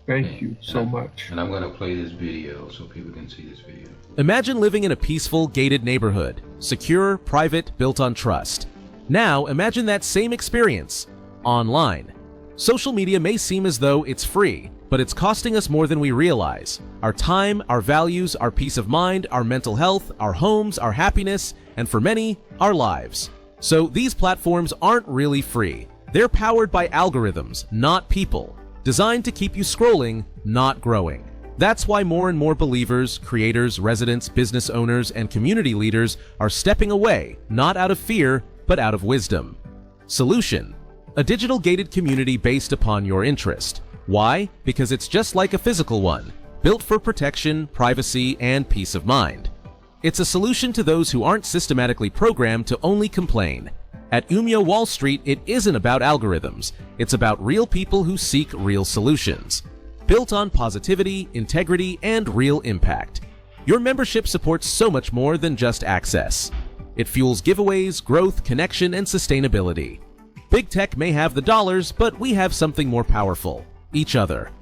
Thank you so much. And I'm going to play this video so people can see this video. Imagine living in a peaceful, gated neighborhood. Secure, private, built on trust. Now imagine that same experience online. Social media may seem as though it's free, but it's costing us more than we realize. Our time, our values, our peace of mind, our mental health, our homes, our happiness, and for many, our lives. So these platforms aren't really free. They're powered by algorithms, not people, designed to keep you scrolling, not growing. That's why more and more believers, creators, residents, business owners, and community leaders are stepping away, not out of fear, but out of wisdom. Solution: a digital gated community based upon your interest. Why? Because it's just like a physical one, built for protection, privacy, and peace of mind. It's a solution to those who aren't systematically programmed to only complain. At UMYO Wall Street, it isn't about algorithms. It's about real people who seek real solutions. Built on positivity, integrity, and real impact. Your membership supports so much more than just access. It fuels giveaways, growth, connection, and sustainability. Big tech may have the dollars, but we have something more powerful: each other.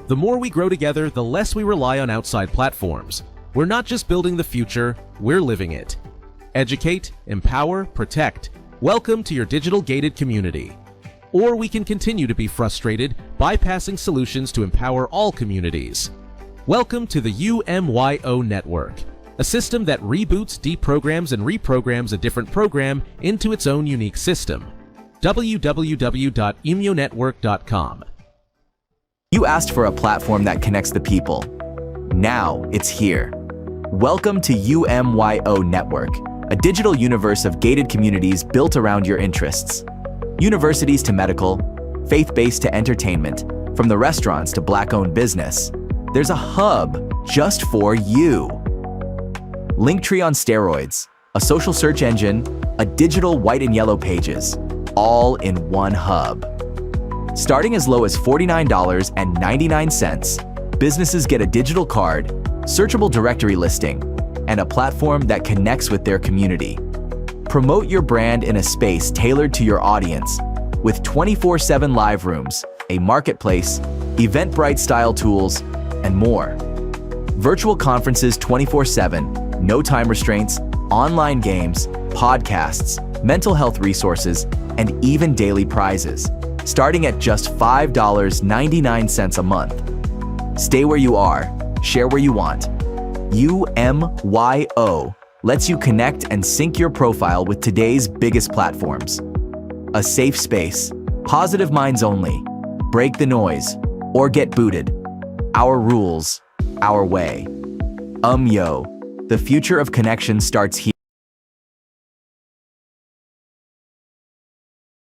The more we grow together, the less we rely on outside platforms. We're not just building the future, we're living it. Educate, empower, protect. Welcome to your digital gated community. Or we can continue to be frustrated, bypassing solutions to empower all communities. Welcome to the UMYO Network, a system that reboots, deprograms, and reprograms a different program into its own unique system. www.UMYONetwork.com. You asked for a platform that connects the people. Now it's here. Welcome to UMYO Network, a digital universe of gated communities built around your interests. Universities to medical, faith-based to entertainment, from the restaurants to Black-owned business, there's a hub just for you. Linktree on steroids, a social search engine, a digital white and yellow pages, all in one hub. Starting as low as $49.99, businesses get a digital card, searchable directory listing, and a platform that connects with their community. Promote your brand in a space tailored to your audience with 24/7 live rooms, a marketplace, Eventbrite style tools, and more. Virtual conferences 24/7, no time restraints, online games, podcasts, mental health resources, and even daily prizes, starting at just $5.99 a month. Stay where you are, share where you want. UMYO lets you connect and sync your profile with today's biggest platforms. A safe space, positive minds only, break the noise, or get booted. Our rules, our way. UMYO, the future of connection starts here.